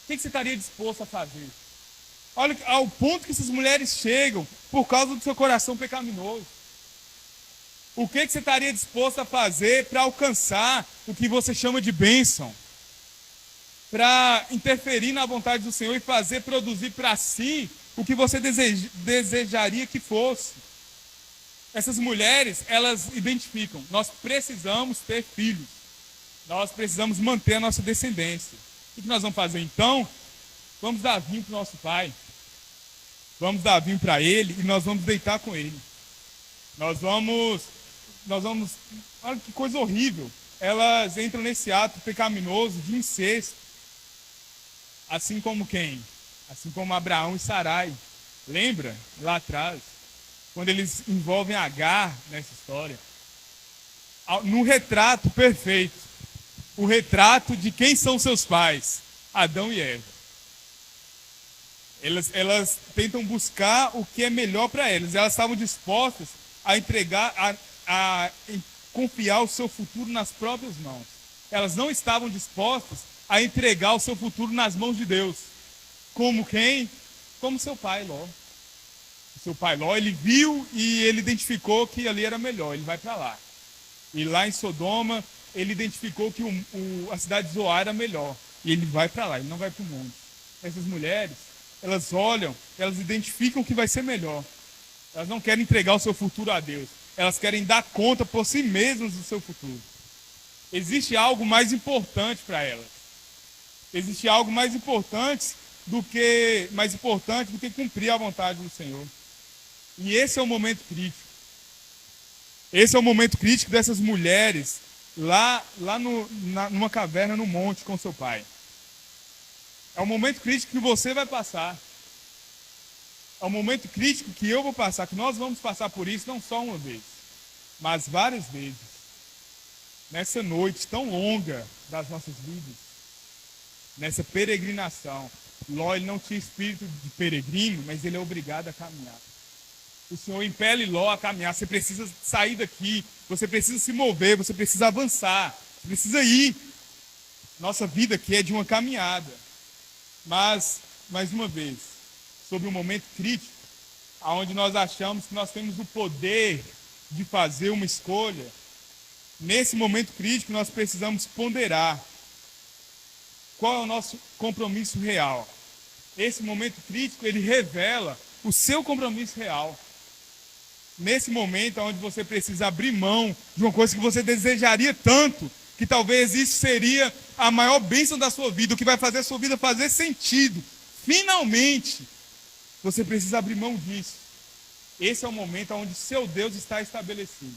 O que você estaria disposto a fazer? Olha ao ponto que essas mulheres chegam por causa do seu coração pecaminoso. O que você estaria disposto a fazer para alcançar o que você chama de bênção? Para interferir na vontade do Senhor e fazer produzir para si o que você desejaria que fosse. Essas mulheres, elas identificam: nós precisamos ter filhos. Nós precisamos manter a nossa descendência. O que nós vamos fazer então? Vamos dar vinho para o nosso pai. Vamos dar vinho para ele e nós vamos deitar com ele. Nós vamos, olha que coisa horrível. Elas entram nesse ato pecaminoso de incesto. Assim como quem? Assim como Abraão e Sarai. Lembra? Lá atrás. Quando eles envolvem Agar nessa história. No retrato perfeito. O retrato de quem são seus pais. Adão e Eva. Elas tentam buscar o que é melhor para elas. Elas estavam dispostas a entregar, a confiar o seu futuro nas próprias mãos. Elas não estavam dispostas a entregar o seu futuro nas mãos de Deus. Como quem? Como seu pai Ló. O seu pai Ló, ele viu e ele identificou que ali era melhor, ele vai para lá. E lá em Sodoma, ele identificou que a cidade de Zoar era melhor. E ele vai para lá, ele não vai para o monte. Essas mulheres, elas olham, elas identificam o que vai ser melhor. Elas não querem entregar o seu futuro a Deus. Elas querem dar conta por si mesmas do seu futuro. Existe algo mais importante para elas. Existe algo mais importante do que cumprir a vontade do Senhor. E esse é o momento crítico. Esse é o momento crítico dessas mulheres lá numa caverna no monte com seu pai. É o momento crítico que você vai passar. É o momento crítico que eu vou passar, que nós vamos passar por isso não só uma vez, mas várias vezes. Nessa noite tão longa das nossas vidas, nessa peregrinação. Ló, ele não tinha espírito de peregrino, mas ele é obrigado a caminhar. O Senhor impele Ló a caminhar. Você precisa sair daqui, você precisa se mover, você precisa avançar, você precisa ir. Nossa vida aqui é de uma caminhada. Mas, mais uma vez, sobre um momento crítico, onde nós achamos que nós temos o poder de fazer uma escolha, nesse momento crítico nós precisamos ponderar qual é o nosso compromisso real. Esse momento crítico, ele revela o seu compromisso real. Nesse momento onde você precisa abrir mão de uma coisa que você desejaria tanto, que talvez isso seria a maior bênção da sua vida, o que vai fazer a sua vida fazer sentido. Finalmente, você precisa abrir mão disso. Esse é o momento onde seu Deus está estabelecido.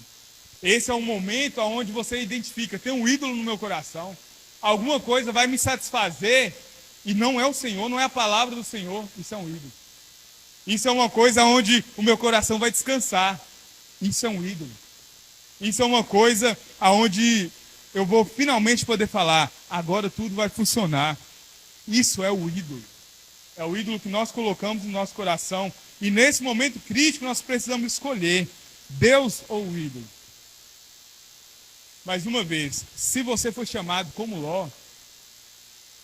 Esse é o momento onde você identifica, tem um ídolo no meu coração, alguma coisa vai me satisfazer, e não é o Senhor, não é a palavra do Senhor, isso é um ídolo. Isso é uma coisa onde o meu coração vai descansar. Isso é um ídolo. Isso é uma coisa onde eu vou finalmente poder falar, agora tudo vai funcionar. Isso é o ídolo. É o ídolo que nós colocamos no nosso coração. E nesse momento crítico nós precisamos escolher Deus ou o ídolo. Mais uma vez, se você for chamado como Ló,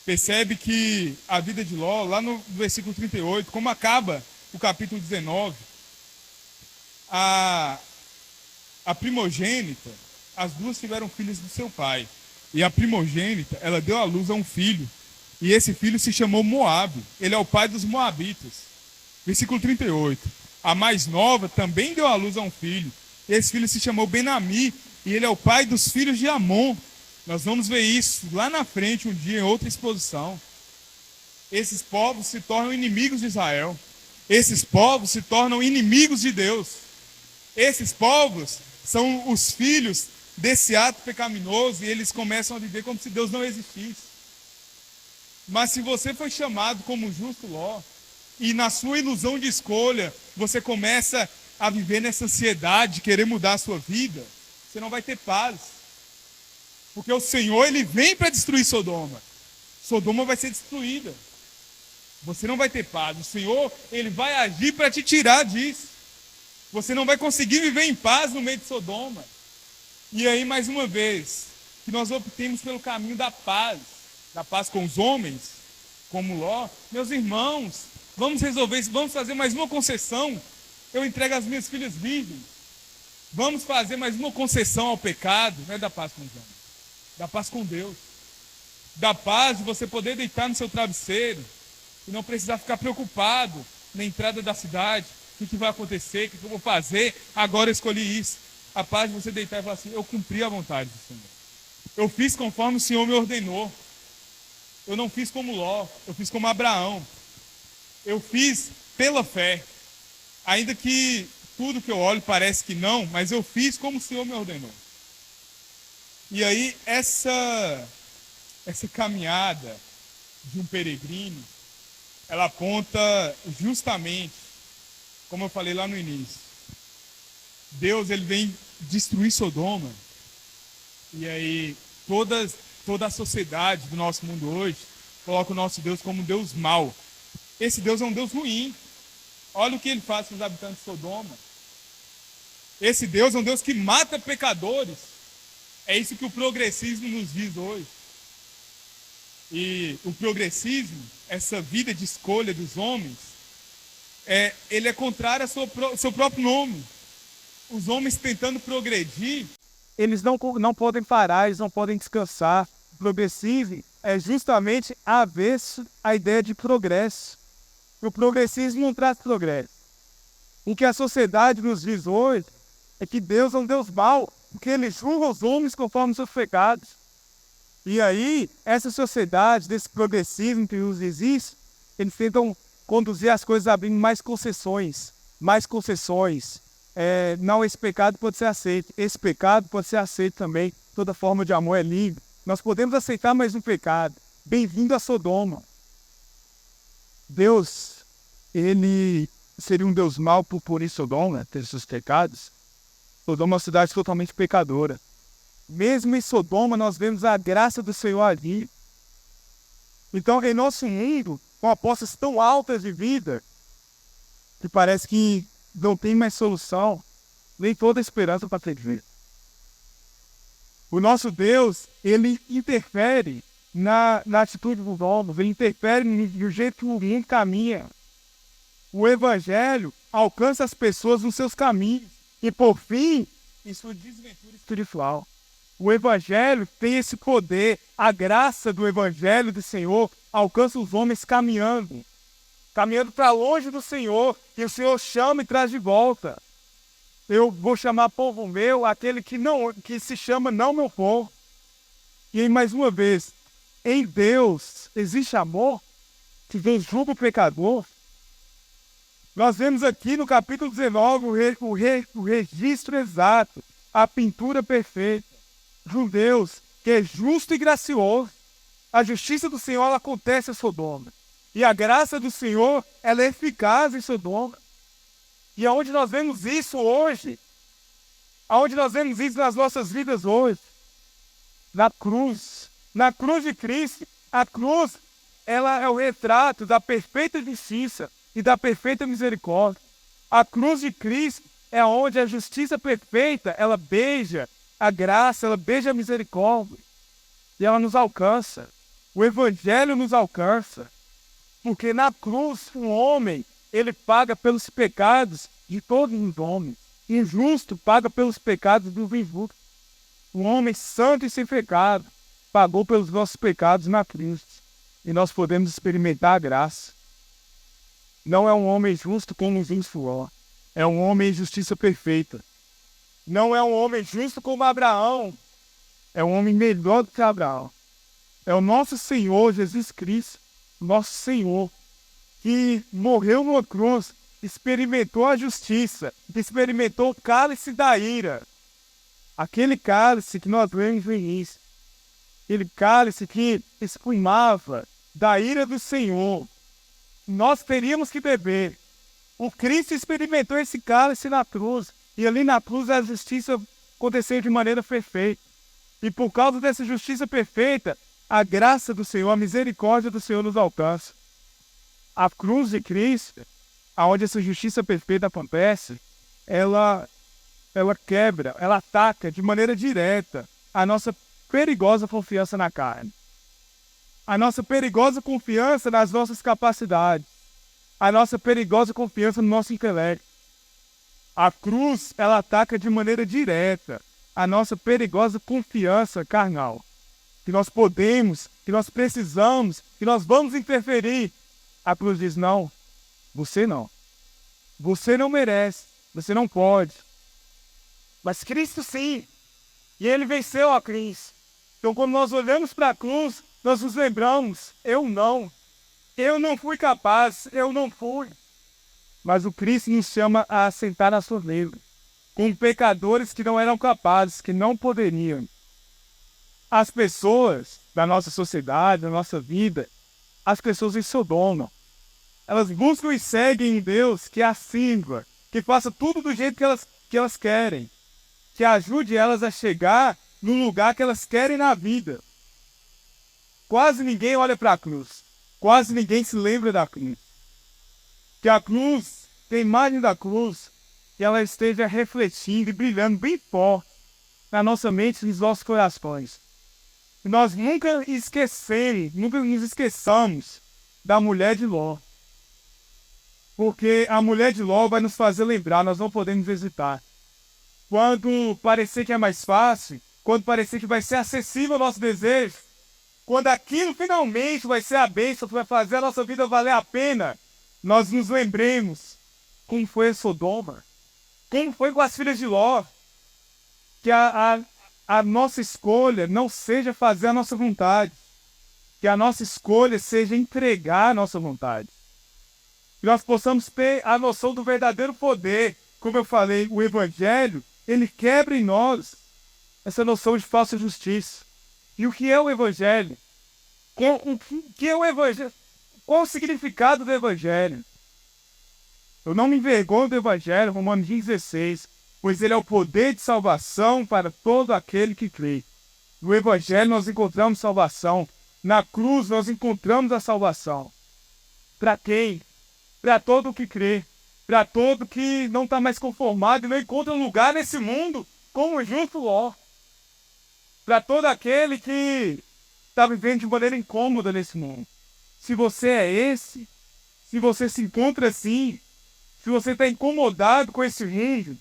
percebe que a vida de Ló, lá no versículo 38, como acaba o capítulo 19, a primogênita, as duas tiveram filhos do seu pai. E a primogênita, ela deu à luz a um filho. E esse filho se chamou Moabe. Ele é o pai dos moabitas. Versículo 38. A mais nova também deu à luz a um filho. E esse filho se chamou Benami. E ele é o pai dos filhos de Amon. Nós vamos ver isso lá na frente um dia em outra exposição. Esses povos se tornam inimigos de Israel. Esses povos se tornam inimigos de Deus. Esses povos são os filhos desse ato pecaminoso e eles começam a viver como se Deus não existisse. Mas se você foi chamado como justo Ló, e na sua ilusão de escolha, você começa a viver nessa ansiedade de querer mudar a sua vida, você não vai ter paz. Porque o Senhor, ele vem para destruir Sodoma. Sodoma vai ser destruída. Você não vai ter paz. O Senhor, ele vai agir para te tirar disso. Você não vai conseguir viver em paz no meio de Sodoma. E aí, mais uma vez, que nós optemos pelo caminho da paz com os homens, como Ló. Meus irmãos, vamos resolver isso, vamos fazer mais uma concessão. Eu entrego as minhas filhas virgens. Vamos fazer mais uma concessão ao pecado. Não é da paz com os homens, da paz com Deus. Da paz de você poder deitar no seu travesseiro e não precisar ficar preocupado na entrada da cidade. O que vai acontecer? O que eu vou fazer? Agora eu escolhi isso. A paz de você deitar e falar assim, eu cumpri a vontade do Senhor. Eu fiz conforme o Senhor me ordenou. Eu não fiz como Ló, eu fiz como Abraão. Eu fiz pela fé. Ainda que tudo que eu olho parece que não, mas eu fiz como o Senhor me ordenou. E aí, essa caminhada de um peregrino, ela aponta justamente, como eu falei lá no início, Deus, ele vem destruir Sodoma. E aí, toda a sociedade do nosso mundo hoje coloca o nosso Deus como um Deus mau. Esse Deus é um Deus ruim. Olha o que ele faz com os habitantes de Sodoma. Esse Deus é um Deus que mata pecadores. É isso que o progressismo nos diz hoje. E o progressismo, essa vida de escolha dos homens, ele é contrário ao seu próprio nome. Os homens tentando progredir, eles não podem parar, eles não podem descansar. O progressismo é justamente avesso à ideia de progresso. O progressismo não traz progresso. O que a sociedade nos diz hoje é que Deus é um Deus mau, porque ele julga os homens conforme os seus pecados. E aí, essa sociedade, desse progressismo que nos existe, eles tentam conduzir as coisas abrindo mais concessões. Mais concessões. Não, esse pecado pode ser aceito. Esse pecado pode ser aceito também. Toda forma de amor é livre. Nós podemos aceitar mais um pecado. Bem-vindo a Sodoma. Deus, ele seria um Deus mau por punir Sodoma, ter seus pecados. Sodoma é uma cidade totalmente pecadora. Mesmo em Sodoma, nós vemos a graça do Senhor ali. Então, em nosso mundo, com apostas tão altas de vida, que parece que não tem mais solução, nem toda esperança para ter vida. O nosso Deus, ele interfere na atitude dos homens, ele interfere no jeito que o mundo caminha. O Evangelho alcança as pessoas nos seus caminhos. E, por fim, em sua desventura espiritual. O Evangelho tem esse poder. A graça do Evangelho do Senhor alcança os homens caminhando para longe do Senhor, e o Senhor chama e traz de volta. Eu vou chamar povo meu, aquele que se chama não meu povo. E aí, mais uma vez, em Deus existe amor, que Deus julga o pecador. Nós vemos aqui no capítulo 19 o registro exato, a pintura perfeita de um Deus que é justo e gracioso. A justiça do Senhor ela acontece em Sodoma. E a graça do Senhor ela é eficaz em Sodoma. E aonde nós vemos isso hoje? Aonde nós vemos isso nas nossas vidas hoje? Na cruz. Na cruz de Cristo. A cruz ela é o retrato da perfeita justiça e da perfeita misericórdia. A cruz de Cristo é onde a justiça perfeita, ela beija a graça, ela beija a misericórdia. E ela nos alcança. O Evangelho nos alcança. Porque na cruz, um homem, ele paga pelos pecados de todos os homens. Injusto paga pelos pecados dos injustos. Um homem santo e sem pecado pagou pelos nossos pecados na cruz. E nós podemos experimentar a graça. Não é um homem justo como um justo é um homem em justiça perfeita. Não é um homem justo como Abraão. É um homem melhor do que Abraão. É o nosso Senhor Jesus Cristo, nosso Senhor, que morreu numa cruz, experimentou a justiça, experimentou o cálice da ira. Aquele cálice que nós vemos no início. Aquele cálice que espumava da ira do Senhor. Nós teríamos que beber. O Cristo experimentou esse cálice na cruz. E ali na cruz a justiça aconteceu de maneira perfeita. E por causa dessa justiça perfeita, a graça do Senhor, a misericórdia do Senhor nos alcança. A cruz de Cristo, aonde essa justiça perfeita acontece, ela quebra, ela ataca de maneira direta a nossa perigosa confiança na carne. A nossa perigosa confiança nas nossas capacidades. A nossa perigosa confiança no nosso intelecto. A cruz, ela ataca de maneira direta a nossa perigosa confiança carnal. Que nós podemos, que nós precisamos, que nós vamos interferir. A cruz diz, não, você não. Você não merece, você não pode. Mas Cristo sim. E ele venceu a cruz. Então quando nós olhamos para a cruz, nós nos lembramos, eu não fui capaz, eu não fui. Mas o Cristo nos chama a assentar na sua mesa, com pecadores que não eram capazes, que não poderiam. As pessoas da nossa sociedade, da nossa vida, as pessoas em Sodoma, elas buscam e seguem em Deus que as sirva, que faça tudo do jeito que elas querem, que ajude elas a chegar no lugar que elas querem na vida. Quase ninguém olha para a cruz. Quase ninguém se lembra da cruz. Que a cruz, que a imagem da cruz, que ela esteja refletindo e brilhando bem forte na nossa mente e nos nossos corações. Que nós nunca nos esqueçamos da mulher de Ló. Porque a mulher de Ló vai nos fazer lembrar, nós não podemos hesitar. Quando parecer que é mais fácil, quando parecer que vai ser acessível ao nosso desejo, quando aquilo finalmente vai ser a bênção que vai fazer a nossa vida valer a pena, nós nos lembremos como foi Sodoma, como foi com as filhas de Ló. Que a nossa escolha não seja fazer a nossa vontade, que a nossa escolha seja entregar a nossa vontade. Que nós possamos ter a noção do verdadeiro poder. Como eu falei, o Evangelho, ele quebra em nós essa noção de falsa justiça. E o que é o Evangelho? O que é o Evangelho? Qual o significado do Evangelho? Eu não me envergonho do Evangelho, Romanos 16, pois ele é o poder de salvação para todo aquele que crê. No Evangelho nós encontramos salvação. Na cruz nós encontramos a salvação. Para quem? Para todo que crê. Para todo que não está mais conformado e não encontra lugar nesse mundo como o justo Ló. Para todo aquele que está vivendo de maneira incômoda nesse mundo. Se você é esse, se você se encontra assim, se você está incomodado com esse mundo,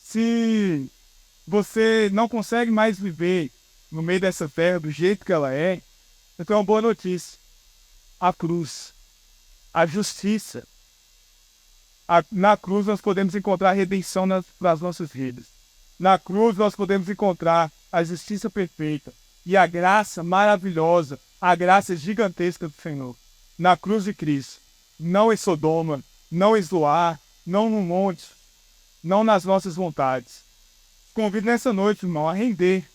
se você não consegue mais viver no meio dessa terra do jeito que ela é, eu tenho uma boa notícia. A cruz, a justiça. Na cruz nós podemos encontrar a redenção nas nossas vidas. Na cruz nós podemos encontrar a justiça perfeita e a graça maravilhosa, a graça gigantesca do Senhor. Na cruz de Cristo, não em Sodoma, não em Zoar, não no monte, não nas nossas vontades. Convido nessa noite, irmão, a render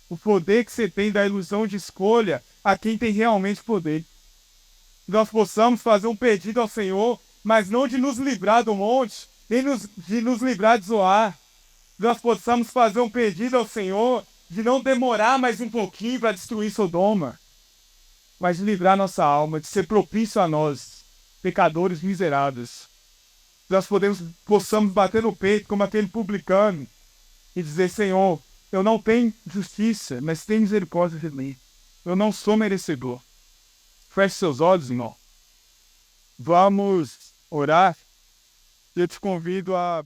o poder que você tem da ilusão de escolha a quem tem realmente poder. Nós possamos fazer um pedido ao Senhor, mas não de nos livrar do monte, nem de nos livrar de Zoar. Nós possamos fazer um pedido ao Senhor de não demorar mais um pouquinho para destruir Sodoma, mas de livrar nossa alma, de ser propício a nós, pecadores miseráveis. Nós possamos bater no peito como aquele publicano e dizer: Senhor, eu não tenho justiça, mas tem misericórdia de mim. Eu não sou merecedor. Feche seus olhos, irmão. Vamos orar. Eu te convido a